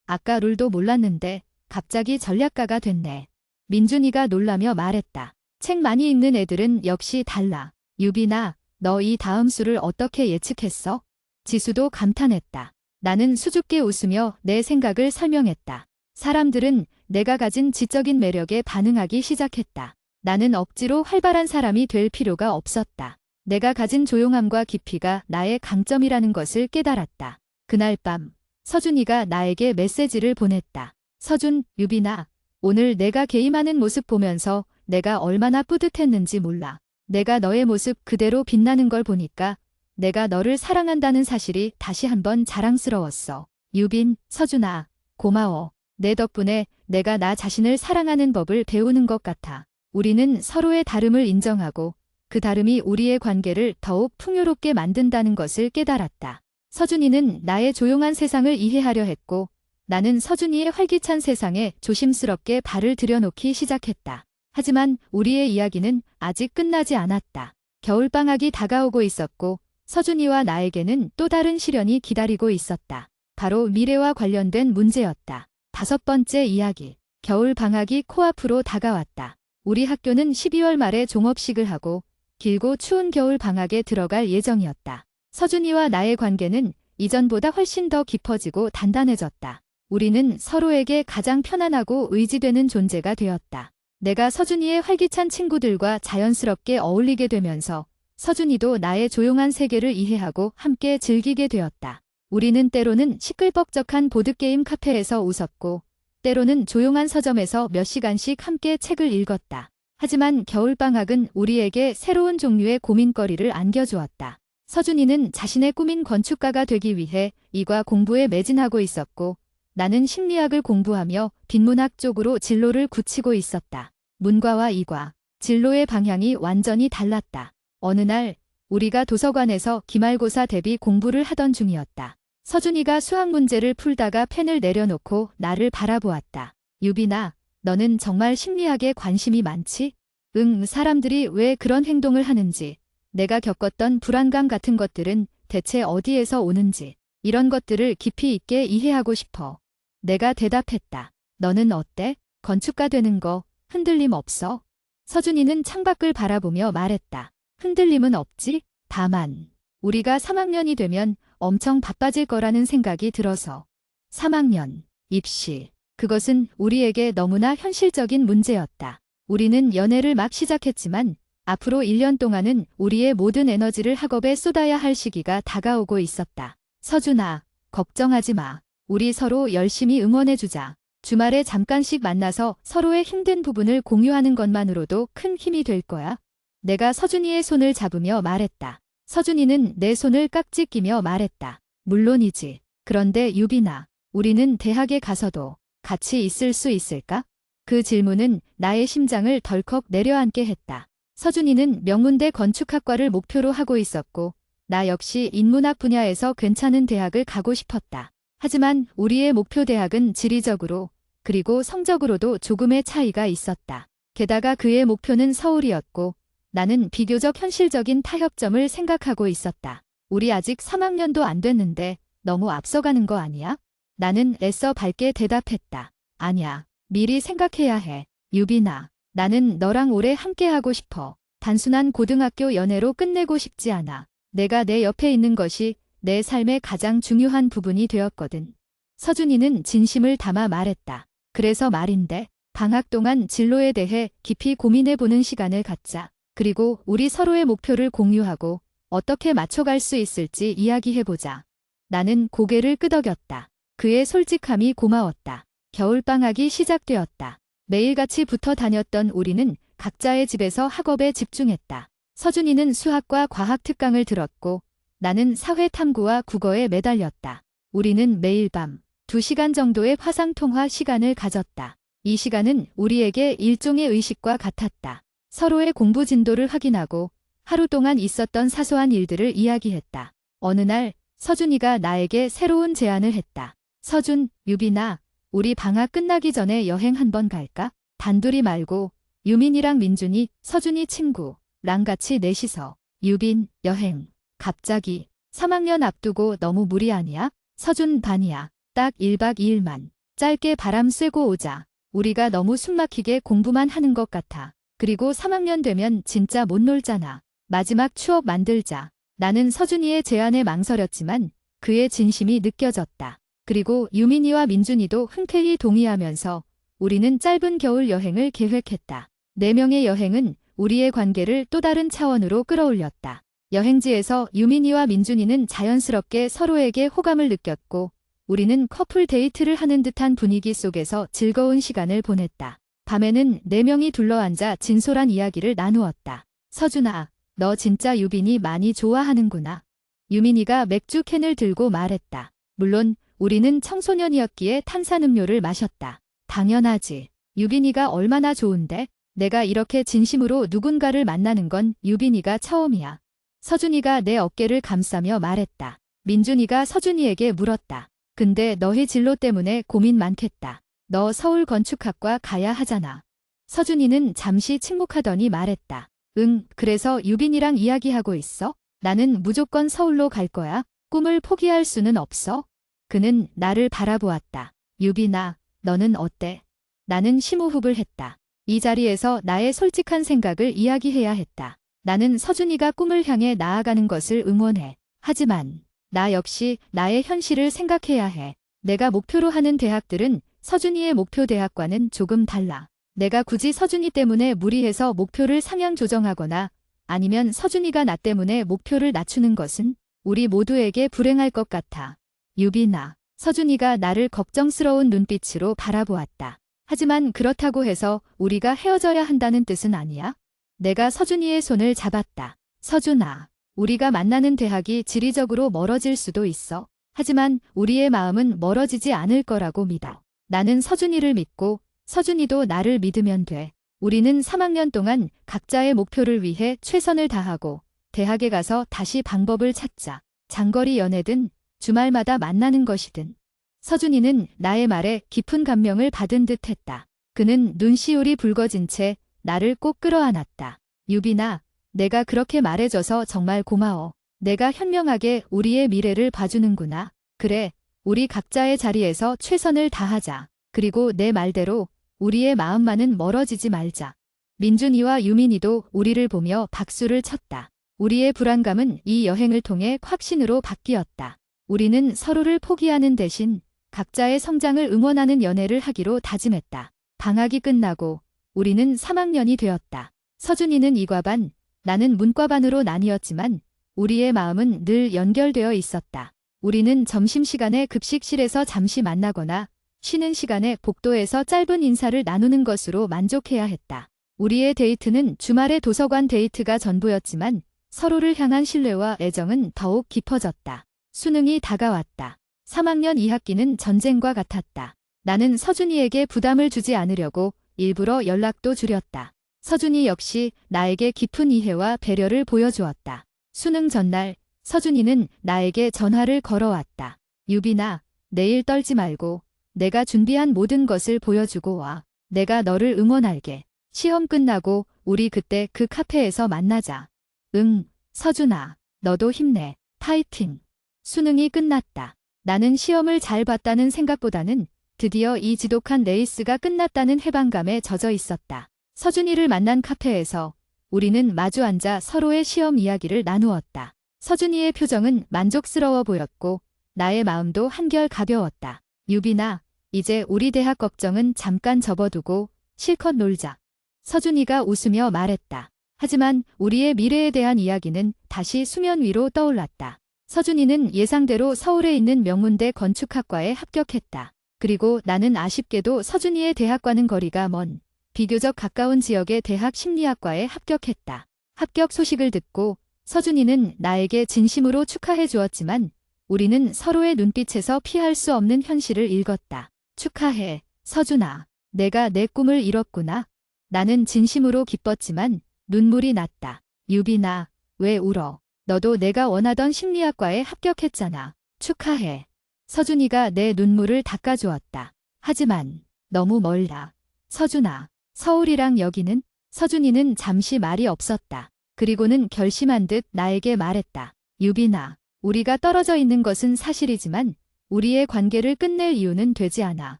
아까 룰도 몰랐는데 갑자기 전략가가 됐네. 민준이가 놀라며 말했다. 책 많이 읽는 애들은 역시 달라. 유빈아, 너 이 다음 수를 어떻게 예측했어? 지수도 감탄했다. 나는 수줍게 웃으며 내 생각을 설명했다. 사람들은 내가 가진 지적인 매력에 반응하기 시작했다. 나는 억지로 활발한 사람이 될 필요가 없었다. 내가 가진 조용함과 깊이가 나의 강점이라는 것을 깨달았다. 그날 밤, 서준이가 나에게 메시지를 보냈다. 서준, 유빈아, 오늘 내가 게임하는 모습 보면서 내가 얼마나 뿌듯했는지 몰라. 내가 너의 모습 그대로 빛나는 걸 보니까 내가 너를 사랑한다는 사실이 다시 한번 자랑스러웠어. 유빈, 서준아, 고마워. 내 덕분에 내가 나 자신을 사랑하는 법을 배우는 것 같아. 우리는 서로의 다름을 인정하고 그 다름이 우리의 관계를 더욱 풍요롭게 만든다는 것을 깨달았다. 서준이는 나의 조용한 세상을 이해하려 했고 나는 서준이의 활기찬 세상에 조심스럽게 발을 들여놓기 시작했다. 하지만 우리의 이야기는 아직 끝나지 않았다. 겨울방학이 다가오고 있었고 서준이와 나에게는 또 다른 시련이 기다리고 있었다. 바로 미래와 관련된 문제였다. 5번째 이야기. 겨울방학이 코앞으로 다가왔다. 우리 학교는 12월 말에 종업식을 하고 길고 추운 겨울방학에 들어갈 예정이었다. 서준이와 나의 관계는 이전보다 훨씬 더 깊어지고 단단해졌다. 우리는 서로에게 가장 편안하고 의지되는 존재가 되었다. 내가 서준이의 활기찬 친구들과 자연스럽게 어울리게 되면서 서준이도 나의 조용한 세계를 이해하고 함께 즐기게 되었다. 우리는 때로는 시끌벅적한 보드게임 카페에서 웃었고 때로는 조용한 서점에서 몇 시간씩 함께 책을 읽었다. 하지만 겨울방학은 우리에게 새로운 종류의 고민거리를 안겨주었다. 서준이는 자신의 꿈인 건축가가 되기 위해 이과 공부에 매진하고 있었고 나는 심리학을 공부하며 빈문학 쪽으로 진로를 굳히고 있었다. 문과와 이과, 진로의 방향이 완전히 달랐다. 어느 날 우리가 도서관에서 기말고사 대비 공부를 하던 중이었다. 서준이가 수학 문제를 풀다가 펜을 내려놓고 나를 바라보았다. 유빈아, 너는 정말 심리학에 관심이 많지? 응, 사람들이 왜 그런 행동을 하는지, 내가 겪었던 불안감 같은 것들은 대체 어디에서 오는지, 이런 것들을 깊이 있게 이해하고 싶어. 내가 대답했다. 너는 어때? 건축가 되는 거 흔들림 없어? 서준이는 창밖을 바라보며 말했다. 흔들림은 없지? 다만 우리가 3학년이 되면 엄청 바빠질 거라는 생각이 들어서. 3학년, 입시. 그것은 우리에게 너무나 현실적인 문제였다. 우리는 연애를 막 시작했지만 앞으로 1년 동안은 우리의 모든 에너지를 학업에 쏟아야 할 시기가 다가오고 있었다. 서준아, 걱정하지 마. 우리 서로 열심히 응원해주자. 주말에 잠깐씩 만나서 서로의 힘든 부분을 공유하는 것만으로도 큰 힘이 될 거야. 내가 서준이의 손을 잡으며 말했다. 서준이는 내 손을 깍지 끼며 말했다. 물론이지. 그런데 유빈아, 우리는 대학에 가서도 같이 있을 수 있을까? 그 질문은 나의 심장을 덜컥 내려앉게 했다. 서준이는 명문대 건축학과를 목표로 하고 있었고 나 역시 인문학 분야에서 괜찮은 대학을 가고 싶었다. 하지만 우리의 목표 대학은 지리적으로 그리고 성적으로도 조금의 차이가 있었다. 게다가 그의 목표는 서울이었고 나는 비교적 현실적인 타협점을 생각하고 있었다. 우리 아직 3학년도 안 됐는데 너무 앞서가는 거 아니야? 나는 애써 밝게 대답했다. 아니야. 미리 생각해야 해. 유빈아, 나는 너랑 오래 함께하고 싶어. 단순한 고등학교 연애로 끝내고 싶지 않아. 내가 내 옆에 있는 것이 내 삶의 가장 중요한 부분이 되었거든. 서준이는 진심을 담아 말했다. 그래서 말인데, 방학 동안 진로에 대해 깊이 고민해보는 시간을 갖자. 그리고 우리 서로의 목표를 공유하고 어떻게 맞춰갈 수 있을지 이야기해보자. 나는 고개를 끄덕였다. 그의 솔직함이 고마웠다. 겨울방학이 시작되었다. 매일같이 붙어 다녔던 우리는 각자의 집에서 학업에 집중했다. 서준이는 수학과 과학 특강을 들었고 나는 사회탐구와 국어에 매달렸다. 우리는 매일 밤 2시간 정도의 화상통화 시간을 가졌다. 이 시간은 우리에게 일종의 의식과 같았다. 서로의 공부 진도를 확인하고 하루 동안 있었던 사소한 일들을 이야기했다. 어느 날 서준이가 나에게 새로운 제안을 했다. 서준, 유빈아, 우리 방학 끝나기 전에 여행 한번 갈까? 단둘이 말고 유민이랑 민준이, 서준이 친구랑 같이 넷이서. 유빈, 여행. 갑자기 3학년 앞두고 너무 무리 아니야? 서준, 반이야. 딱 1박 2일만. 짧게 바람 쐬고 오자. 우리가 너무 숨막히게 공부만 하는 것 같아. 그리고 3학년 되면 진짜 못 놀잖아. 마지막 추억 만들자. 나는 서준이의 제안에 망설였지만 그의 진심이 느껴졌다. 그리고 유민이와 민준이도 흔쾌히 동의하면서 우리는 짧은 겨울 여행을 계획했다. 4명의 여행은 우리의 관계를 또 다른 차원으로 끌어올렸다. 여행지에서 유민이와 민준이는 자연스럽게 서로에게 호감을 느꼈고 우리는 커플 데이트를 하는 듯한 분위기 속에서 즐거운 시간을 보냈다. 밤에는 4명이 둘러앉아 진솔한 이야기를 나누었다. 서준아, 너 진짜 유빈이 많이 좋아하는구나. 유민이가 맥주 캔을 들고 말했다. 물론 우리는 청소년이었기에 탄산음료를 마셨다. 당연하지. 유빈이가 얼마나 좋은데? 내가 이렇게 진심으로 누군가를 만나는 건 유빈이가 처음이야. 서준이가 내 어깨를 감싸며 말했다. 민준이가 서준이에게 물었다. 근데 너의 진로 때문에 고민 많겠다. 너 서울 건축학과 가야 하잖아. 서준이는 잠시 침묵하더니 말했다. 응, 그래서 유빈이랑 이야기하고 있어? 나는 무조건 서울로 갈 거야. 꿈을 포기할 수는 없어. 그는 나를 바라보았다. 유빈아, 너는 어때? 나는 심호흡을 했다. 이 자리에서 나의 솔직한 생각을 이야기해야 했다. 나는 서준이가 꿈을 향해 나아가는 것을 응원해. 하지만 나 역시 나의 현실을 생각해야 해. 내가 목표로 하는 대학들은 서준이의 목표 대학과는 조금 달라. 내가 굳이 서준이 때문에 무리해서 목표를 상향 조정하거나 아니면 서준이가 나 때문에 목표를 낮추는 것은 우리 모두에게 불행할 것 같아. 유빈아, 서준이가 나를 걱정스러운 눈빛으로 바라보았다. 하지만 그렇다고 해서 우리가 헤어져야 한다는 뜻은 아니야. 내가 서준이의 손을 잡았다. 서준아, 우리가 만나는 대학이 지리적으로 멀어질 수도 있어. 하지만 우리의 마음은 멀어지지 않을 거라고 믿어. 나는 서준이를 믿고 서준이도 나를 믿으면 돼. 우리는 3학년 동안 각자의 목표를 위해 최선을 다하고 대학에 가서 다시 방법을 찾자. 장거리 연애든 주말마다 만나는 것이든. 서준이는 나의 말에 깊은 감명을 받은 듯 했다. 그는 눈시울이 붉어진 채 나를 꼭 끌어안았다. 유빈아, 내가 그렇게 말해줘서 정말 고마워. 내가 현명하게 우리의 미래를 봐주는구나. 그래, 우리 각자의 자리에서 최선을 다하자. 그리고 내 말대로 우리의 마음만은 멀어지지 말자. 민준이와 유민이도 우리를 보며 박수를 쳤다. 우리의 불안감은 이 여행을 통해 확신으로 바뀌었다. 우리는 서로를 포기하는 대신 각자의 성장을 응원하는 연애를 하기로 다짐했다. 방학이 끝나고 우리는 3학년이 되었다. 서준이는 이과반, 나는 문과반으로 나뉘었지만 우리의 마음은 늘 연결되어 있었다. 우리는 점심시간에 급식실에서 잠시 만나거나 쉬는 시간에 복도에서 짧은 인사를 나누는 것으로 만족해야 했다. 우리의 데이트는 주말의 도서관 데이트가 전부였지만 서로를 향한 신뢰와 애정은 더욱 깊어졌다. 수능이 다가왔다. 3학년 2학기는 전쟁과 같았다. 나는 서준이에게 부담을 주지 않으려고 일부러 연락도 줄였다. 서준이 역시 나에게 깊은 이해와 배려를 보여주었다. 수능 전날 서준이는 나에게 전화를 걸어왔다. 유빈아, 내일 떨지 말고 내가 준비한 모든 것을 보여주고 와. 내가 너를 응원할게. 시험 끝나고 우리 그때 그 카페에서 만나자. 응, 서준아, 너도 힘내. 파이팅. 수능이 끝났다. 나는 시험을 잘 봤다는 생각보다는 드디어 이 지독한 레이스가 끝났다는 해방감에 젖어 있었다. 서준이를 만난 카페에서 우리는 마주 앉아 서로의 시험 이야기를 나누었다. 서준이의 표정은 만족스러워 보였고 나의 마음도 한결 가벼웠다. 유빈아, 이제 우리 대학 걱정은 잠깐 접어두고 실컷 놀자. 서준이가 웃으며 말했다. 하지만 우리의 미래에 대한 이야기는 다시 수면 위로 떠올랐다. 서준이는 예상대로 서울에 있는 명문대 건축학과에 합격했다. 그리고 나는 아쉽게도 서준이의 대학과는 거리가 먼 비교적 가까운 지역의 대학 심리학과에 합격했다. 합격 소식을 듣고 서준이는 나에게 진심으로 축하해 주었지만 우리는 서로의 눈빛에서 피할 수 없는 현실을 읽었다. 축하해, 서준아. 내가 내 꿈을 이뤘구나. 나는 진심으로 기뻤지만 눈물이 났다. 유빈아, 왜 울어? 너도 내가 원하던 심리학과에 합격했잖아. 축하해. 서준이가 내 눈물을 닦아주었다. 하지만 너무 멀다. 서준아, 서울이랑 여기는? 서준이는 잠시 말이 없었다. 그리고는 결심한 듯 나에게 말했다. 유빈아, 우리가 떨어져 있는 것은 사실이지만 우리의 관계를 끝낼 이유는 되지 않아.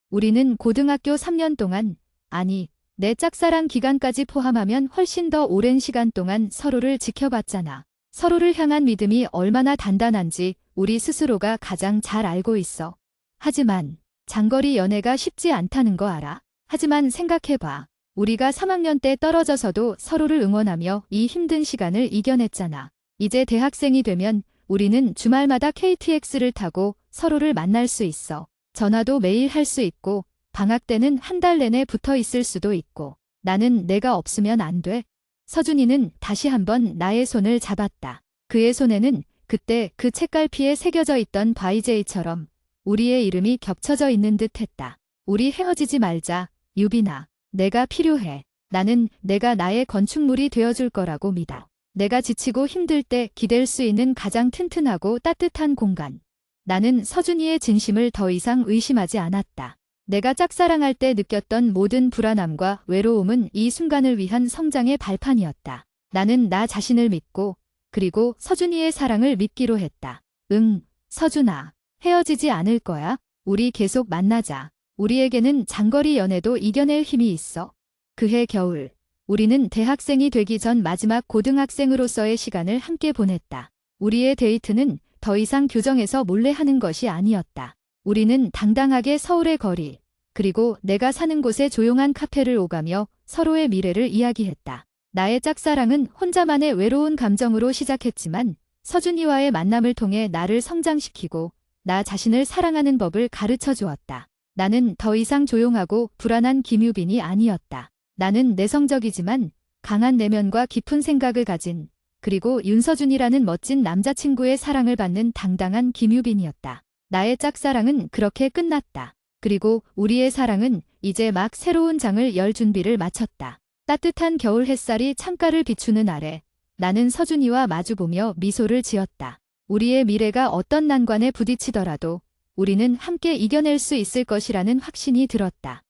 우리는 고등학교 3년 동안, 아니, 내 짝사랑 기간까지 포함하면 훨씬 더 오랜 시간 동안 서로를 지켜봤잖아. 서로를 향한 믿음이 얼마나 단단한지 우리 스스로가 가장 잘 알고 있어. 하지만 장거리 연애가 쉽지 않다는 거 알아? 하지만 생각해봐. 우리가 3학년 때 떨어져서도 서로를 응원하며 이 힘든 시간을 이겨냈잖아. 이제 대학생이 되면 우리는 주말마다 KTX를 타고 서로를 만날 수 있어. 전화도 매일 할 수 있고 방학 때는 한 달 내내 붙어 있을 수도 있고. 나는 내가 없으면 안 돼. 서준이는 다시 한번 나의 손을 잡았다. 그의 손에는 그때 그 책갈피에 새겨져 있던 YJ처럼 우리의 이름이 겹쳐져 있는 듯 했다. 우리 헤어지지 말자, 유빈아. 내가 필요해. 나는 내가 나의 건축물이 되어줄 거라고 믿어. 내가 지치고 힘들 때 기댈 수 있는 가장 튼튼하고 따뜻한 공간. 나는 서준이의 진심을 더 이상 의심하지 않았다. 내가 짝사랑할 때 느꼈던 모든 불안함과 외로움은 이 순간을 위한 성장의 발판이었다. 나는 나 자신을 믿고 그리고 서준이의 사랑을 믿기로 했다. 응, 서준아. 헤어지지 않을 거야. 우리 계속 만나자. 우리에게는 장거리 연애도 이겨낼 힘이 있어. 그해 겨울, 우리는 대학생이 되기 전 마지막 고등학생으로서의 시간을 함께 보냈다. 우리의 데이트는 더 이상 교정에서 몰래 하는 것이 아니었다. 우리는 당당하게 서울의 거리, 그리고 내가 사는 곳의 조용한 카페를 오가며 서로의 미래를 이야기했다. 나의 짝사랑은 혼자만의 외로운 감정으로 시작했지만 서준이와의 만남을 통해 나를 성장시키고 나 자신을 사랑하는 법을 가르쳐 주었다. 나는 더 이상 조용하고 불안한 김유빈이 아니었다. 나는 내성적이지만 강한 내면과 깊은 생각을 가진, 그리고 윤서준이라는 멋진 남자친구의 사랑을 받는 당당한 김유빈이었다. 나의 짝사랑은 그렇게 끝났다. 그리고 우리의 사랑은 이제 막 새로운 장을 열 준비를 마쳤다. 따뜻한 겨울 햇살이 창가를 비추는 아래 나는 서준이와 마주보며 미소를 지었다. 우리의 미래가 어떤 난관에 부딪히더라도 우리는 함께 이겨낼 수 있을 것이라는 확신이 들었다.